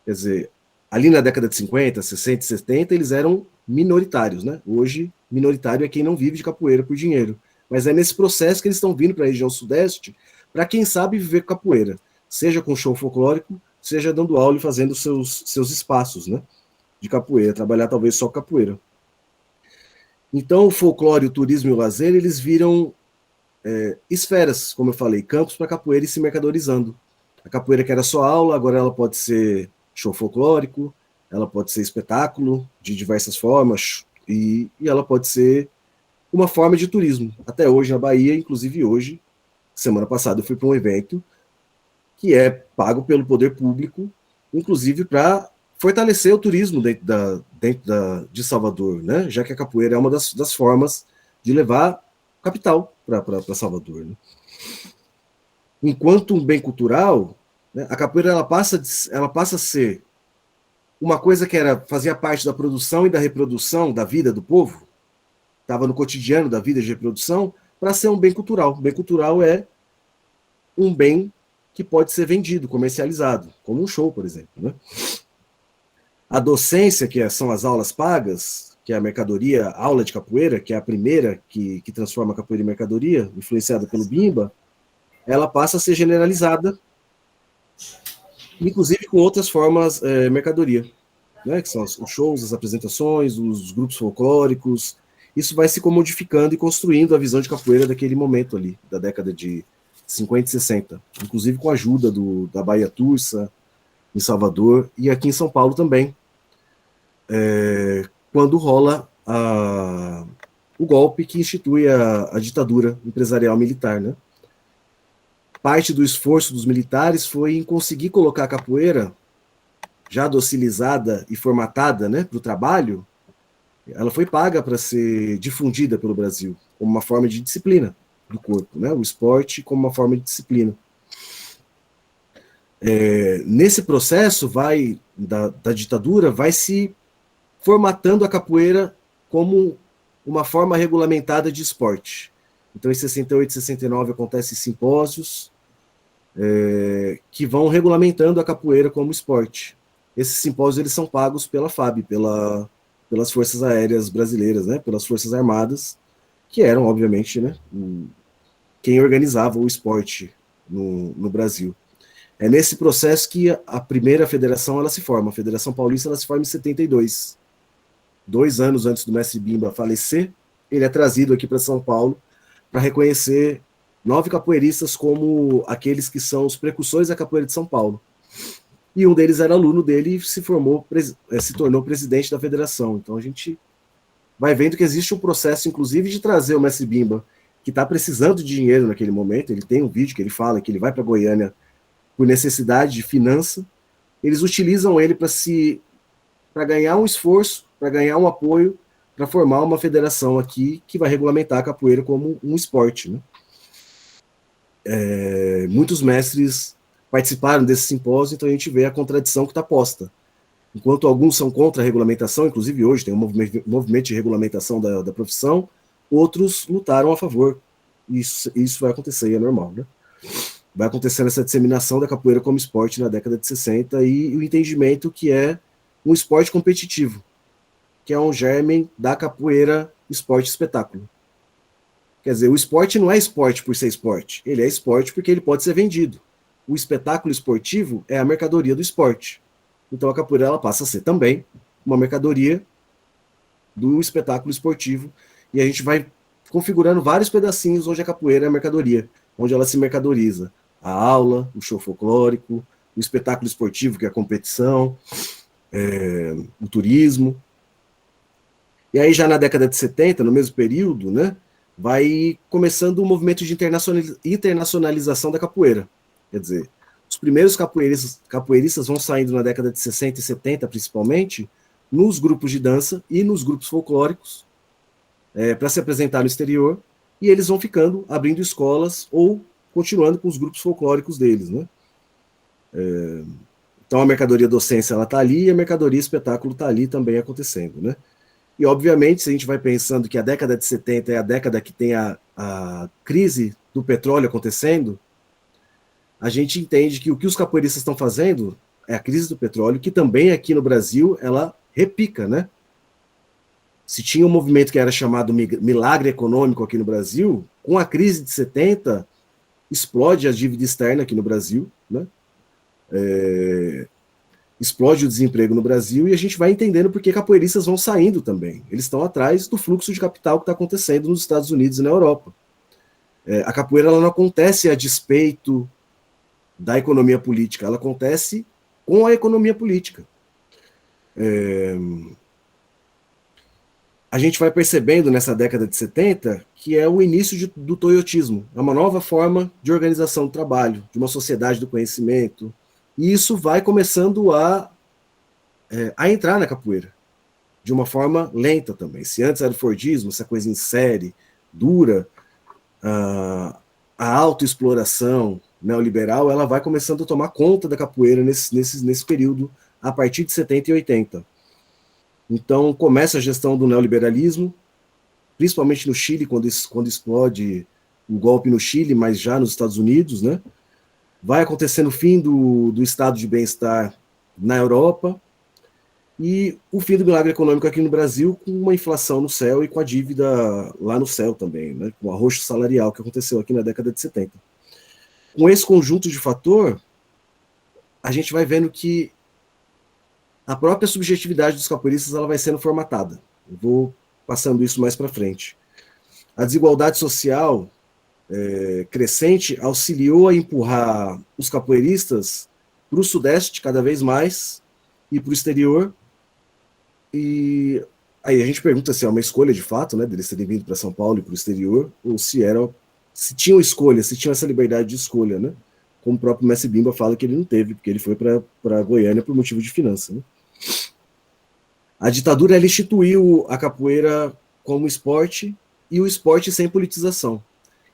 Quer dizer, ali na década de 50, 60, 70, eles eram minoritários, né? Hoje, minoritário é quem não vive de capoeira por dinheiro. Mas é nesse processo que eles estão vindo para a região Sudeste, para quem sabe viver com capoeira, seja com show folclórico, seja dando aula e fazendo seus espaços, né? De capoeira, trabalhar talvez só capoeira. Então, o folclore, o turismo e o lazer, eles viram esferas, como eu falei, campos para capoeira e se mercadorizando. A capoeira que era só aula, agora ela pode ser show folclórico, ela pode ser espetáculo de diversas formas, e ela pode ser uma forma de turismo. Até hoje na Bahia, inclusive hoje, semana passada eu fui para um evento que é pago pelo poder público, inclusive para fortalecer o turismo de Salvador, né? Já que a capoeira é uma das formas de levar capital para Salvador. Né? Enquanto um bem cultural, né, a capoeira ela passa a ser uma coisa que fazia parte da produção e da reprodução da vida do povo, estava no cotidiano da vida de reprodução, para ser um bem cultural. O bem cultural é um bem que pode ser vendido, comercializado, como um show, por exemplo. Né? A docência, que são as aulas pagas, que é a mercadoria, a aula de capoeira, que é a primeira que transforma a capoeira em mercadoria, influenciada pelo Bimba, ela passa a ser generalizada, inclusive com outras formas mercadoria, né? Que são os shows, as apresentações, os grupos folclóricos. Isso vai se comodificando e construindo a visão de capoeira daquele momento ali, da década de 50 e 60, inclusive com a ajuda da Bahia Tursa, em Salvador, e aqui em São Paulo também, quando rola o golpe que institui a ditadura empresarial militar. Né? Parte do esforço dos militares foi em conseguir colocar a capoeira, já docilizada e formatada, né, para o trabalho, ela foi paga para ser difundida pelo Brasil, como uma forma de disciplina do corpo, né? O esporte como uma forma de disciplina. Nesse processo da ditadura, vai se formatando a capoeira como uma forma regulamentada de esporte. Então, em 68 e 69 acontecem simpósios que vão regulamentando a capoeira como esporte. Esses simpósios eles são pagos pela FAB, pelas Forças Aéreas Brasileiras, né? Pelas Forças Armadas, que eram, obviamente, né, quem organizava o esporte no Brasil. É nesse processo que a primeira federação ela se forma. A Federação Paulista ela se forma em 72. 2 anos antes do mestre Bimba falecer, ele é trazido aqui para São Paulo para reconhecer 9 capoeiristas como aqueles que são os precursores da capoeira de São Paulo. E um deles era aluno dele e se tornou presidente da federação. Então a gente vai vendo que existe um processo, inclusive, de trazer o mestre Bimba, que está precisando de dinheiro naquele momento. Ele tem um vídeo que ele fala que ele vai para Goiânia por necessidade de finança. Eles utilizam ele para ganhar um esforço, para ganhar um apoio, para formar uma federação aqui que vai regulamentar a capoeira como um esporte. Né? Muitos mestres participaram desse simpósio, então a gente vê a contradição que está posta. Enquanto alguns são contra a regulamentação, inclusive hoje tem um movimento de regulamentação da profissão, outros lutaram a favor. Isso vai acontecer, é normal. Né? Vai acontecendo essa disseminação da capoeira como esporte na década de 60 e o entendimento que é um esporte competitivo. que é um germe da capoeira esporte espetáculo. Quer dizer, o esporte não é esporte por ser esporte, ele é esporte porque ele pode ser vendido. O espetáculo esportivo é a mercadoria do esporte. Então a capoeira ela passa a ser também uma mercadoria do espetáculo esportivo, e a gente vai configurando vários pedacinhos onde a capoeira é a mercadoria, onde ela se mercadoriza. A aula, o show folclórico, o espetáculo esportivo, que é a competição, o turismo. E aí já na década de 70, no mesmo período, né, vai começando o movimento de internacionalização da capoeira. Quer dizer, os primeiros capoeiristas vão saindo na década de 60 e 70, principalmente, nos grupos de dança e nos grupos folclóricos, para se apresentar no exterior, e eles vão ficando, abrindo escolas ou continuando com os grupos folclóricos deles, né? Então a mercadoria docência ela está ali e a mercadoria espetáculo está ali também acontecendo, né? E obviamente, se a gente vai pensando que a década de 70 é a década que tem a crise do petróleo acontecendo, a gente entende que o que os capoeiristas estão fazendo é a crise do petróleo, que também aqui no Brasil ela repica, né? Se tinha um movimento que era chamado milagre econômico aqui no Brasil, com a crise de 70, explode a dívida externa aqui no Brasil, né? Explode o desemprego no Brasil, e a gente vai entendendo porque capoeiristas vão saindo também. Eles estão atrás do fluxo de capital que está acontecendo nos Estados Unidos e na Europa. A capoeira ela não acontece a despeito da economia política, ela acontece com a economia política. A gente vai percebendo nessa década de 70 que é o início do toyotismo, é uma nova forma de organização do trabalho, de uma sociedade do conhecimento, e isso vai começando a entrar na capoeira, de uma forma lenta também. Se antes era o Fordismo, essa coisa em série, dura, a autoexploração neoliberal, ela vai começando a tomar conta da capoeira nesse período, a partir de 70 e 80. Então começa a gestão do neoliberalismo, principalmente no Chile, quando explode o golpe no Chile, mas já nos Estados Unidos, né? Vai acontecendo o fim do estado de bem-estar na Europa e o fim do milagre econômico aqui no Brasil, com uma inflação no céu e com a dívida lá no céu também, né? Com o arroxo salarial que aconteceu aqui na década de 70. Com esse conjunto de fator, a gente vai vendo que a própria subjetividade dos capoeiristas ela vai sendo formatada. Eu vou passando isso mais para frente. A desigualdade social crescente auxiliou a empurrar os capoeiristas para o Sudeste cada vez mais e para o exterior. E aí a gente pergunta se é uma escolha de fato, né, deles terem vindo para São Paulo e para o exterior, ou se tinham escolha, se tinham essa liberdade de escolha, né? Como o próprio Messi Bimba fala que ele não teve, porque ele foi para Goiânia por motivo de finança, né? A ditadura ela instituiu a capoeira como esporte e o esporte sem politização.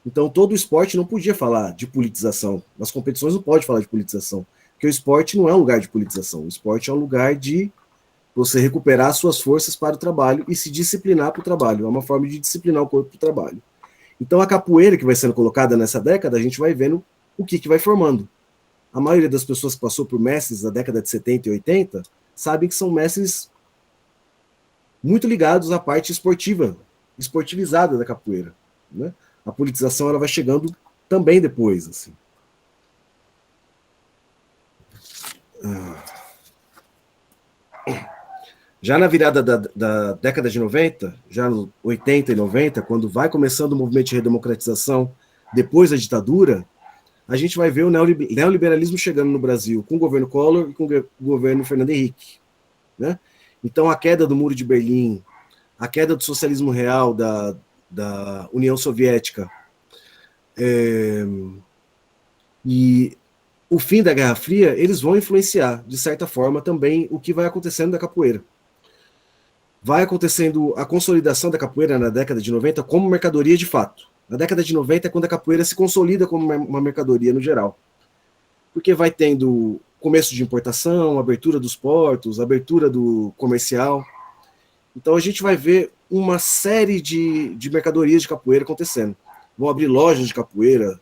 Então, todo o esporte não podia falar de politização. Nas competições não pode falar de politização, porque o esporte não é um lugar de politização. O esporte é um lugar de você recuperar suas forças para o trabalho e se disciplinar para o trabalho. É uma forma de disciplinar o corpo para o trabalho. Então, a capoeira que vai sendo colocada nessa década, a gente vai vendo o que vai formando. A maioria das pessoas que passou por mestres da década de 70 e 80 sabem que são mestres muito ligados à parte esportiva, esportivizada da capoeira, né? A politização ela vai chegando também depois, assim. Já na virada da década de 90, já nos 80 e 90, quando vai começando o movimento de redemocratização depois da ditadura, a gente vai ver o neoliberalismo chegando no Brasil com o governo Collor e com o governo Fernando Henrique, né? Então a queda do Muro de Berlim, a queda do socialismo real da União Soviética, e o fim da Guerra Fria, eles vão influenciar, de certa forma, também o que vai acontecendo da capoeira. Vai acontecendo a consolidação da capoeira na década de 90 como mercadoria de fato. Na década de 90 é quando a capoeira se consolida como uma mercadoria no geral. Porque vai tendo começo de importação, abertura dos portos, abertura do comercial. Então a gente vai ver uma série de mercadorias de capoeira acontecendo. Vão abrir lojas de capoeira.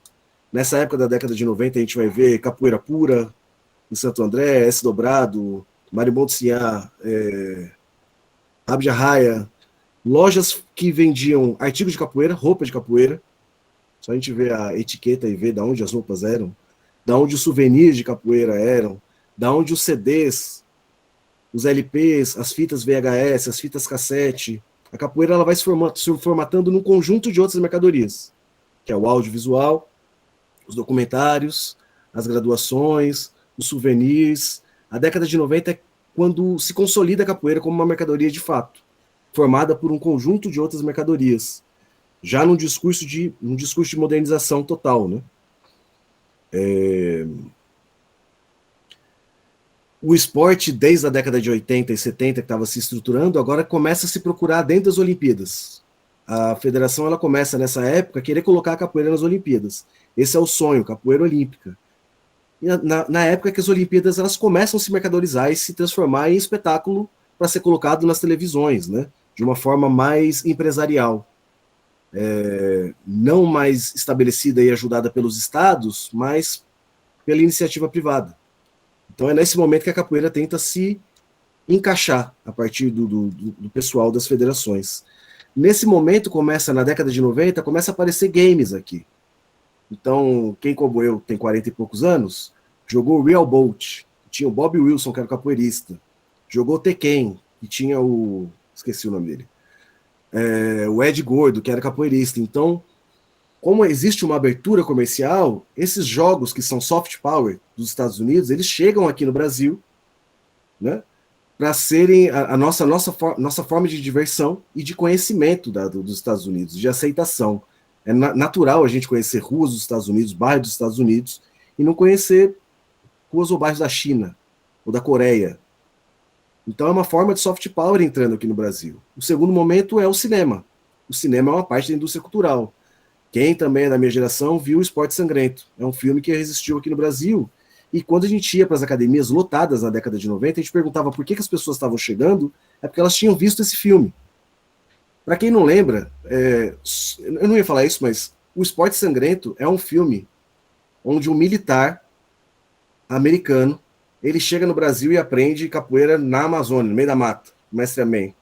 Nessa época da década de 90 a gente vai ver capoeira pura em Santo André, S Dobrado, Marimbondo Sinhá, Rabo de arraia, lojas que vendiam artigos de capoeira, roupa de capoeira. Só a gente vê a etiqueta e vê de onde as roupas eram, da onde os souvenirs de capoeira eram, da onde os CDs, os LPs, as fitas VHS, as fitas cassete. A capoeira ela vai se formatando num conjunto de outras mercadorias, que é o audiovisual, os documentários, as graduações, os souvenirs. A década de 90 é quando se consolida a capoeira como uma mercadoria de fato, formada por um conjunto de outras mercadorias, já num discurso de modernização total, né? O esporte, desde a década de 80 e 70, que estava se estruturando, agora começa a se procurar dentro das Olimpíadas. A federação ela começa, nessa época, a querer colocar a capoeira nas Olimpíadas. Esse é o sonho, capoeira olímpica. E na época que as Olimpíadas elas começam a se mercadorizar e se transformar em espetáculo para ser colocado nas televisões, né? De uma forma mais empresarial. Não mais estabelecida e ajudada pelos estados, mas pela iniciativa privada. Então é nesse momento que a capoeira tenta se encaixar a partir do pessoal das federações. Nesse momento, na década de 90, começa a aparecer games aqui. Então, quem como eu tem 40 e poucos anos, jogou Real Bolt, tinha o Bob Wilson, que era o capoeirista. Jogou Tekken, que tinha esqueci o nome dele. O Ed Gordo, que era capoeirista. Então, como existe uma abertura comercial, esses jogos que são soft power dos Estados Unidos, eles chegam aqui no Brasil, né, para serem a nossa forma de diversão e de conhecimento dos Estados Unidos, de aceitação. É natural a gente conhecer ruas dos Estados Unidos, bairros dos Estados Unidos, e não conhecer ruas ou bairros da China ou da Coreia. Então é uma forma de soft power entrando aqui no Brasil. O segundo momento é o cinema. O cinema é uma parte da indústria cultural. Quem também é da minha geração viu o Esporte Sangrento. É um filme que resistiu aqui no Brasil. E quando a gente ia para as academias lotadas na década de 90, a gente perguntava por que as pessoas estavam chegando, é porque elas tinham visto esse filme. Para quem não lembra, eu não ia falar isso, mas o Esporte Sangrento é um filme onde um militar americano, ele chega no Brasil e aprende capoeira na Amazônia, no meio da mata, Mestre Amém.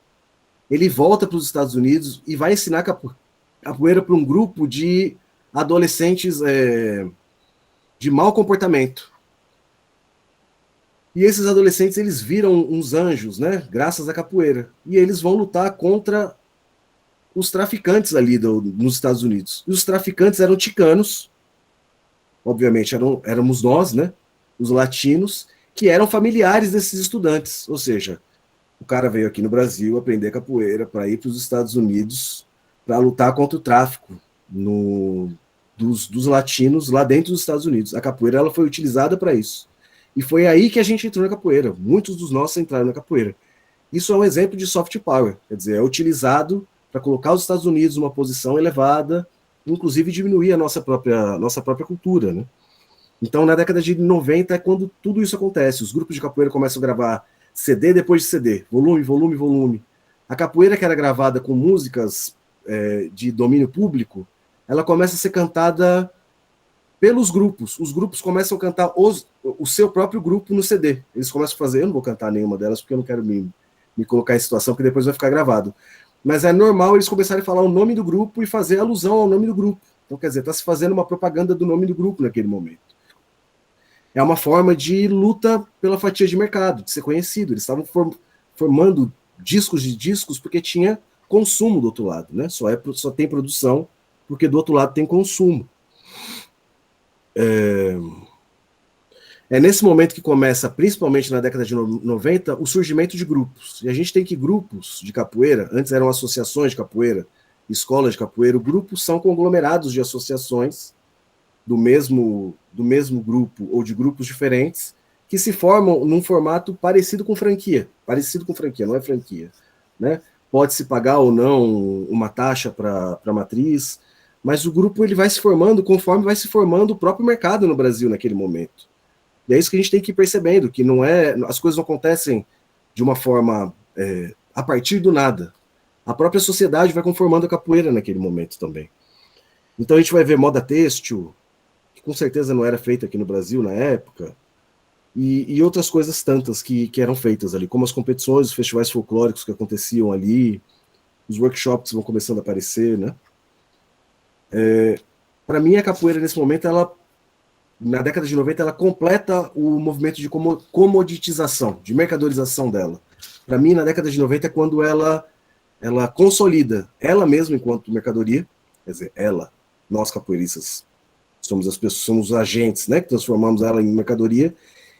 Ele volta para os Estados Unidos e vai ensinar capoeira para um grupo de adolescentes de mau comportamento. E esses adolescentes, eles viram uns anjos, né, graças à capoeira. E eles vão lutar contra os traficantes ali nos Estados Unidos. E os traficantes eram ticanos, obviamente éramos nós, né, os latinos, que eram familiares desses estudantes. Ou seja, o cara veio aqui no Brasil aprender capoeira para ir para os Estados Unidos para lutar contra o tráfico dos latinos lá dentro dos Estados Unidos. A capoeira ela foi utilizada para isso. E foi aí que a gente entrou na capoeira. Muitos dos nossos entraram na capoeira. Isso é um exemplo de soft power, quer dizer, é utilizado para colocar os Estados Unidos numa posição elevada, inclusive diminuir a nossa própria cultura, né? Então, na década de 90 é quando tudo isso acontece. Os grupos de capoeira começam a gravar CD depois de CD, volume, volume, volume. A capoeira que era gravada com músicas de domínio público, ela começa a ser cantada pelos grupos. Os grupos começam a cantar o seu próprio grupo no CD. Eles começam a fazer, eu não vou cantar nenhuma delas, porque eu não quero me colocar em situação, porque depois vai ficar gravado. Mas é normal eles começarem a falar o nome do grupo e fazer alusão ao nome do grupo. Então, quer dizer, está se fazendo uma propaganda do nome do grupo naquele momento. É uma forma de luta pela fatia de mercado, de ser conhecido. Eles estavam formando discos de discos porque tinha consumo do outro lado, né? Só tem produção porque do outro lado tem consumo. É nesse momento que começa, principalmente na década de 90, o surgimento de grupos. E a gente tem que grupos de capoeira, antes eram associações de capoeira, escolas de capoeira, grupos são conglomerados de associações do mesmo grupo ou de grupos diferentes que se formam num formato parecido com franquia. Parecido com franquia, não é franquia, né? Pode-se pagar ou não uma taxa para a matriz, mas o grupo ele vai se formando conforme vai se formando o próprio mercado no Brasil naquele momento. E é isso que a gente tem que ir percebendo, que as coisas não acontecem de uma forma a partir do nada. A própria sociedade vai conformando a capoeira naquele momento também. Então a gente vai ver moda têxtil, que com certeza não era feita aqui no Brasil na época, e outras coisas tantas que eram feitas ali, como as competições, os festivais folclóricos que aconteciam ali, os workshops vão começando a aparecer, né? Para mim, a capoeira, nesse momento, ela, na década de 90, ela completa o movimento de comoditização, de mercadorização dela. Para mim, na década de 90 é quando ela consolida ela mesma enquanto mercadoria, quer dizer, nós capoeiristas, somos as pessoas, somos os agentes, né, que transformamos ela em mercadoria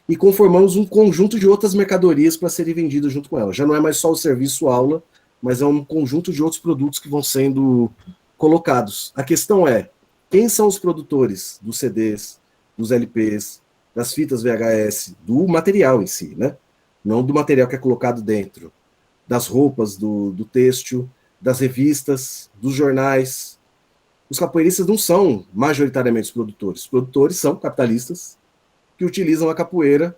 e conformamos um conjunto de outras mercadorias para serem vendidas junto com ela. Já não é mais só o serviço aula, mas é um conjunto de outros produtos que vão sendo colocados. A questão é, quem são os produtores dos CDs, dos LPs, das fitas VHS, do material em si, né? Não do material que é colocado dentro, das roupas, do têxtil, das revistas, dos jornais. Os capoeiristas não são majoritariamente os produtores. Os produtores são capitalistas que utilizam a capoeira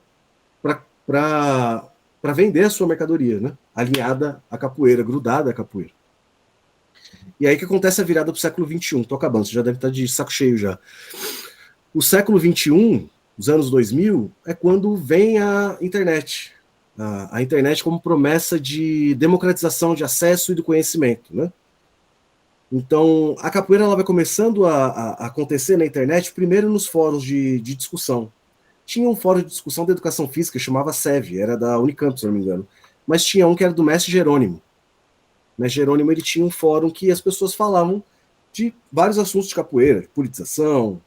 para vender a sua mercadoria, né? Alinhada à capoeira, grudada à capoeira. E aí que acontece a virada para o século XXI. Estou acabando, você já deve estar de saco cheio já. O século XXI, os anos 2000, é quando vem a internet. A internet como promessa de democratização de acesso e do conhecimento, né? Então, a capoeira ela vai começando a acontecer na internet, primeiro nos fóruns de discussão. Tinha um fórum de discussão da educação física, chamava SEV, era da Unicamp, se não me engano. Mas tinha um que era do mestre Jerônimo. O mestre Jerônimo ele tinha um fórum que as pessoas falavam de vários assuntos de capoeira, de politização,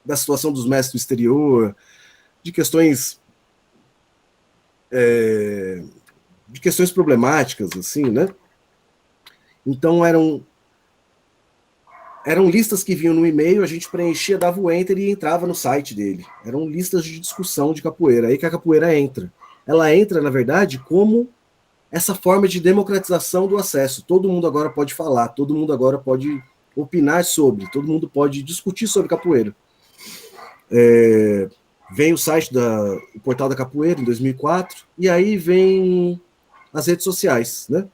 da situação dos mestres do exterior, de questões problemáticas, assim, né? Então eram listas que vinham no e-mail, a gente preenchia, dava o enter e entrava no site dele. Eram listas de discussão de capoeira, aí que a capoeira entra. Ela entra, na verdade, como essa forma de democratização do acesso. Todo mundo agora pode falar, todo mundo agora pode opinar sobre, todo mundo pode discutir sobre capoeira. Vem o site o Portal da Capoeira, em 2004, e aí vem as redes sociais, né?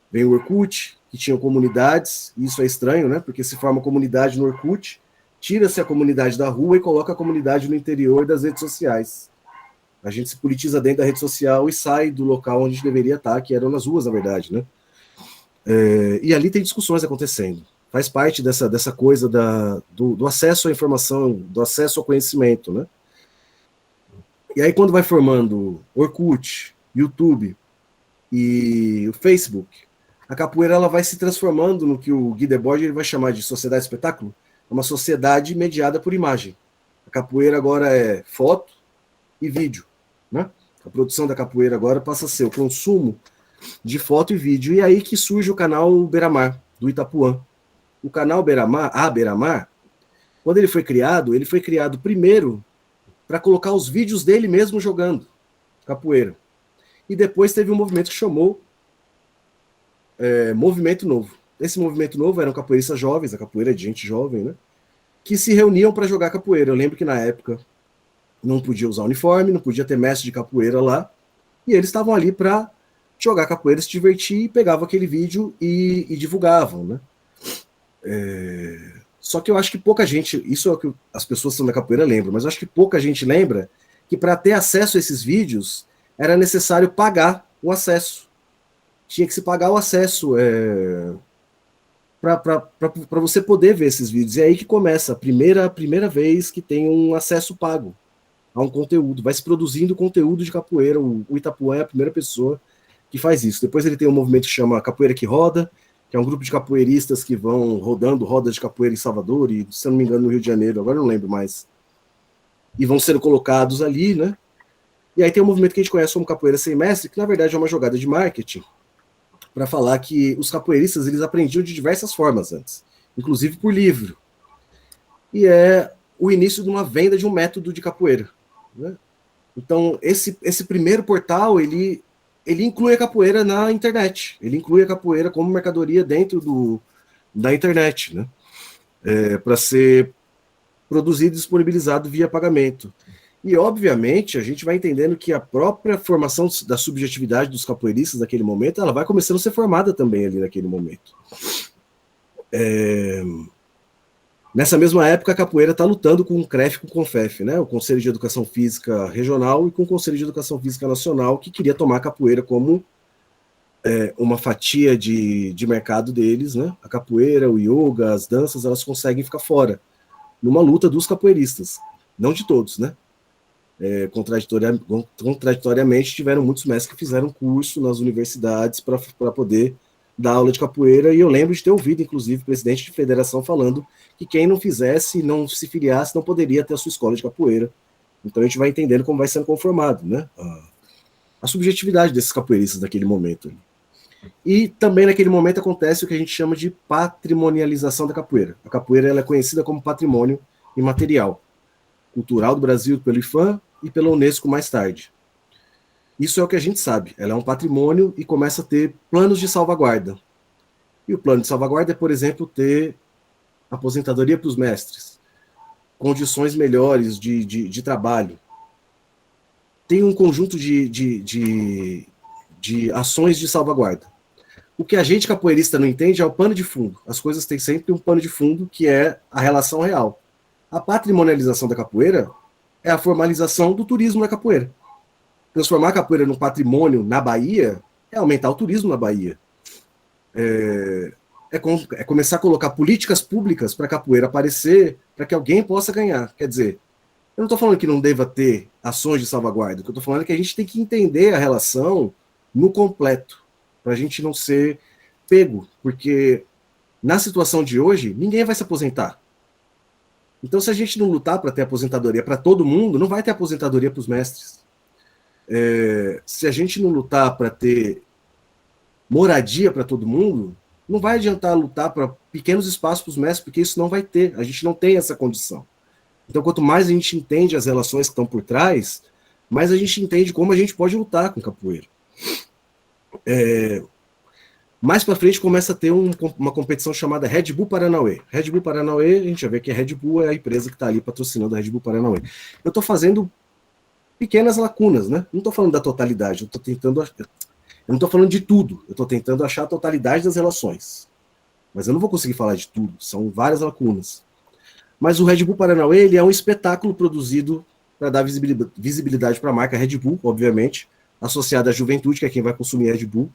Vem o Orkut, que tinham comunidades, e isso é estranho, né? Porque se forma comunidade no Orkut, tira-se a comunidade da rua e coloca a comunidade no interior das redes sociais. A gente se politiza dentro da rede social e sai do local onde a gente deveria estar, que eram nas ruas, na verdade, né? E ali tem discussões acontecendo. Faz parte dessa coisa do acesso à informação, do acesso ao conhecimento, né? E aí, quando vai formando Orkut, YouTube e o Facebook, a capoeira ela vai se transformando no que o Guy Debord ele vai chamar de sociedade espetáculo, uma sociedade mediada por imagem. A capoeira agora é foto e vídeo, né? A produção da capoeira agora passa a ser o consumo de foto e vídeo. E aí que surge o canal Beira-Mar, do Itapuã. O canal Beira-Mar, quando ele foi criado primeiro para colocar os vídeos dele mesmo jogando capoeira. E depois teve um movimento que chamou Movimento Novo. Esse movimento novo eram capoeiristas jovens, a capoeira é de gente jovem, né? Que se reuniam para jogar capoeira. Eu lembro que na época não podia usar uniforme, não podia ter mestre de capoeira lá, e eles estavam ali para jogar capoeira, se divertir, e pegavam aquele vídeo e divulgavam, né? Só que eu acho que pouca gente, isso é o que as pessoas que são da capoeira lembram, mas eu acho que pouca gente lembra que para ter acesso a esses vídeos era necessário pagar o acesso. Tinha que se pagar o acesso para você poder ver esses vídeos. E é aí que começa a primeira vez que tem um acesso pago a um conteúdo. Vai se produzindo conteúdo de capoeira. O Itapuã é a primeira pessoa que faz isso. Depois ele tem um movimento que chama Capoeira que Roda, que é um grupo de capoeiristas que vão rodando rodas de capoeira em Salvador e, se eu não me engano, no Rio de Janeiro, agora não lembro mais. E vão sendo colocados ali, né? E aí tem um movimento que a gente conhece como Capoeira Sem Mestre, que na verdade é uma jogada de marketing para falar que os capoeiristas eles aprendiam de diversas formas antes, inclusive por livro. E é o início de uma venda de um método de capoeira, né? Então, esse primeiro portal, ele inclui a capoeira na internet, ele inclui a capoeira como mercadoria dentro da internet, né? Para ser produzido e disponibilizado via pagamento. E, obviamente, a gente vai entendendo que a própria formação da subjetividade dos capoeiristas naquele momento, ela vai começando a ser formada também ali naquele momento. Nessa mesma época, a capoeira está lutando com o CREF e com o CONFEF, né? O Conselho de Educação Física Regional e com o Conselho de Educação Física Nacional, que queria tomar a capoeira como uma fatia de mercado deles, né? A capoeira, o yoga, as danças, elas conseguem ficar fora, numa luta dos capoeiristas, não de todos, né? Contraditoriamente, tiveram muitos mestres que fizeram curso nas universidades para poder dar aula de capoeira, e eu lembro de ter ouvido, inclusive, o presidente de federação falando que quem não fizesse, não se filiasse, não poderia ter a sua escola de capoeira. Então a gente vai entendendo como vai sendo conformado, né? A subjetividade desses capoeiristas naquele momento. E também naquele momento acontece o que a gente chama de patrimonialização da capoeira. A capoeira ela é conhecida como patrimônio imaterial cultural do Brasil pelo IFAM e pela Unesco mais tarde. Isso é o que a gente sabe. Ela é um patrimônio e começa a ter planos de salvaguarda. E o plano de salvaguarda é, por exemplo, ter aposentadoria para os mestres, condições melhores de trabalho. Tem um conjunto de ações de salvaguarda. O que a gente capoeirista não entende é o pano de fundo. As coisas têm sempre um pano de fundo, que é a relação real. A patrimonialização da capoeira é a formalização do turismo na capoeira. Transformar a capoeira num patrimônio na Bahia é aumentar o turismo na Bahia. É começar a colocar políticas públicas para a capoeira aparecer, para que alguém possa ganhar. Quer dizer, eu não estou falando que não deva ter ações de salvaguarda, o que eu estou falando é que a gente tem que entender a relação no completo, para a gente não ser pego, porque na situação de hoje, ninguém vai se aposentar. Então, se a gente não lutar para ter aposentadoria para todo mundo, não vai ter aposentadoria para os mestres. Se a gente não lutar para ter moradia para todo mundo, não vai adiantar lutar para pequenos espaços para os mestres, porque isso não vai ter. A gente não tem essa condição. Então, quanto mais a gente entende as relações que estão por trás, mais a gente entende como a gente pode lutar com capoeira. Mais para frente começa a ter uma competição chamada Red Bull Paranauê. Red Bull Paranauê, a gente já vê que a Red Bull é a empresa que está ali patrocinando a Red Bull Paranauê. Eu estou fazendo pequenas lacunas, né? Não estou falando da totalidade, eu não estou falando de tudo, eu estou tentando achar a totalidade das relações. Mas eu não vou conseguir falar de tudo, são várias lacunas. Mas o Red Bull Paranauê, ele é um espetáculo produzido para dar visibilidade para a marca Red Bull, obviamente, associada à juventude, que é quem vai consumir Red Bull,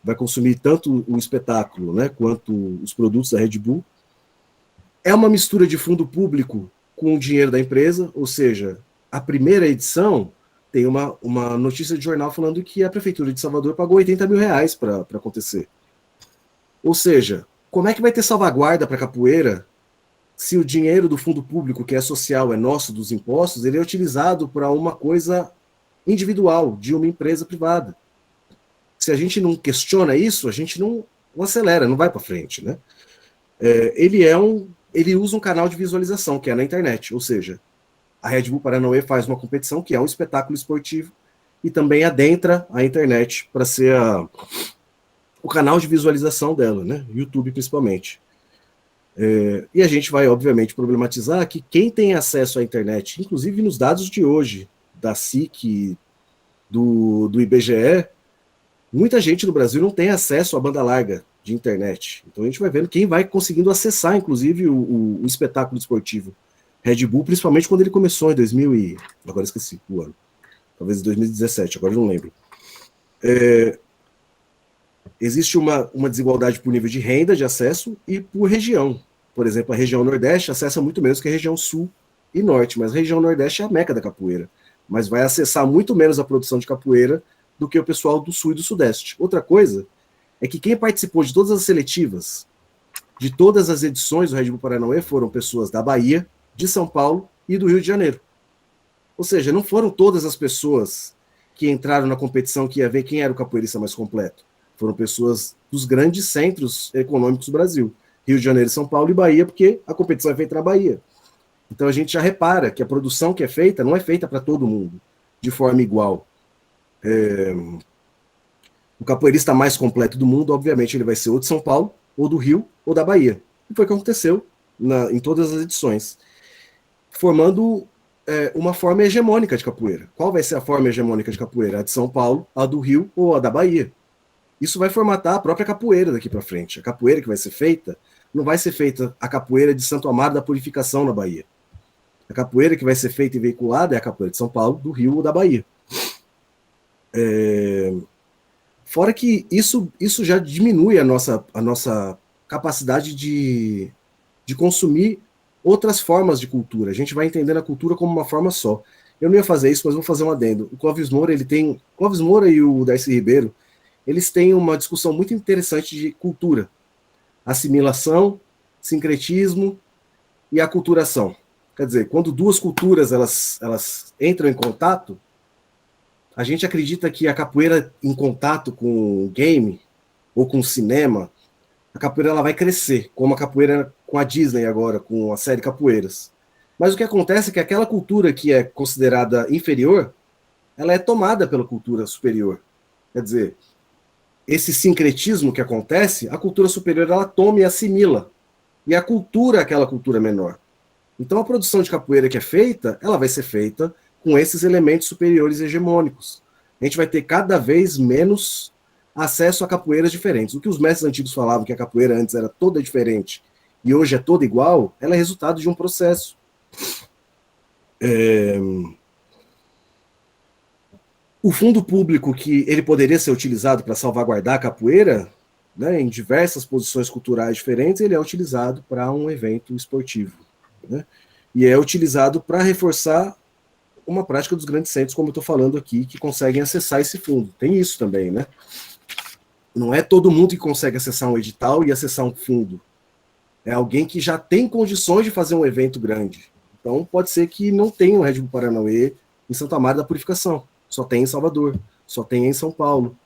vai consumir tanto o espetáculo, né, quanto os produtos da Red Bull. É uma mistura de fundo público com o dinheiro da empresa, ou seja, a primeira edição tem uma notícia de jornal falando que a Prefeitura de Salvador pagou R$80 mil para acontecer. Ou seja, como é que vai ter salvaguarda para capoeira se o dinheiro do fundo público, que é social, é nosso, dos impostos, ele é utilizado para uma coisa individual, de uma empresa privada? Se a gente não questiona isso, a gente não acelera, não vai para frente, né? Ele usa um canal de visualização, que é na internet, ou seja, a Red Bull Paranauê faz uma competição que é um espetáculo esportivo e também adentra a internet para ser o canal de visualização dela, né? YouTube principalmente. E a gente vai, obviamente, problematizar que quem tem acesso à internet, inclusive nos dados de hoje, da SIC, do IBGE, muita gente no Brasil não tem acesso à banda larga de internet. Então a gente vai vendo quem vai conseguindo acessar, inclusive, o espetáculo esportivo Red Bull, principalmente quando ele começou em 2000 e... agora esqueci o ano. Talvez em 2017, agora não lembro. Existe uma desigualdade por nível de renda, de acesso, e por região. Por exemplo, a região Nordeste acessa muito menos que a região Sul e Norte, mas a região Nordeste é a meca da capoeira. Mas vai acessar muito menos a produção de capoeira do que o pessoal do Sul e do Sudeste. Outra coisa é que quem participou de todas as seletivas, de todas as edições do Red Bull Paranauê, foram pessoas da Bahia, de São Paulo e do Rio de Janeiro. Ou seja, não foram todas as pessoas que entraram na competição que ia ver quem era o capoeirista mais completo. Foram pessoas dos grandes centros econômicos do Brasil. Rio de Janeiro, São Paulo e Bahia, porque a competição é feita na Bahia. Então a gente já repara que a produção que é feita não é feita para todo mundo, de forma igual. O capoeirista mais completo do mundo, obviamente, ele vai ser ou de São Paulo, ou do Rio, ou da Bahia. E foi o que aconteceu em todas as edições. Formando uma forma hegemônica de capoeira. Qual vai ser a forma hegemônica de capoeira? A de São Paulo, a do Rio ou a da Bahia? Isso vai formatar a própria capoeira daqui para frente. A capoeira que vai ser feita não vai ser feita a capoeira de Santo Amaro da Purificação, na Bahia. A capoeira que vai ser feita e veiculada é a capoeira de São Paulo, do Rio ou da Bahia. Fora que isso já diminui a nossa capacidade de consumir outras formas de cultura. A gente vai entendendo a cultura como uma forma só. Eu não ia fazer isso, mas vou fazer um adendo. O Clóvis Moura e o Darcy Ribeiro, eles têm uma discussão muito interessante de cultura. Assimilação, sincretismo e aculturação. Quer dizer, quando duas culturas elas entram em contato, a gente acredita que a capoeira em contato com o game ou com o cinema, a capoeira ela vai crescer, como a capoeira com a Disney agora, com a série Capoeiras. Mas o que acontece é que aquela cultura que é considerada inferior, ela é tomada pela cultura superior. Quer dizer, esse sincretismo que acontece, a cultura superior ela toma e assimila. E a cultura é aquela cultura menor. Então a produção de capoeira que é feita, ela vai ser feita com esses elementos superiores hegemônicos. A gente vai ter cada vez menos acesso a capoeiras diferentes. O que os mestres antigos falavam que a capoeira antes era toda diferente e hoje é toda igual, ela é resultado de um processo. O fundo público que ele poderia ser utilizado para salvaguardar a capoeira, né, em diversas posições culturais diferentes, ele é utilizado para um evento esportivo. Né? E é utilizado para reforçar uma prática dos grandes centros, como eu estou falando aqui, que conseguem acessar esse fundo. Tem isso também, né? Não é todo mundo que consegue acessar um edital e acessar um fundo. É alguém que já tem condições de fazer um evento grande. Então, pode ser que não tenha um Red Bull Paranauê em Santa Maria da Purificação. Só tem em Salvador. Só tem em São Paulo.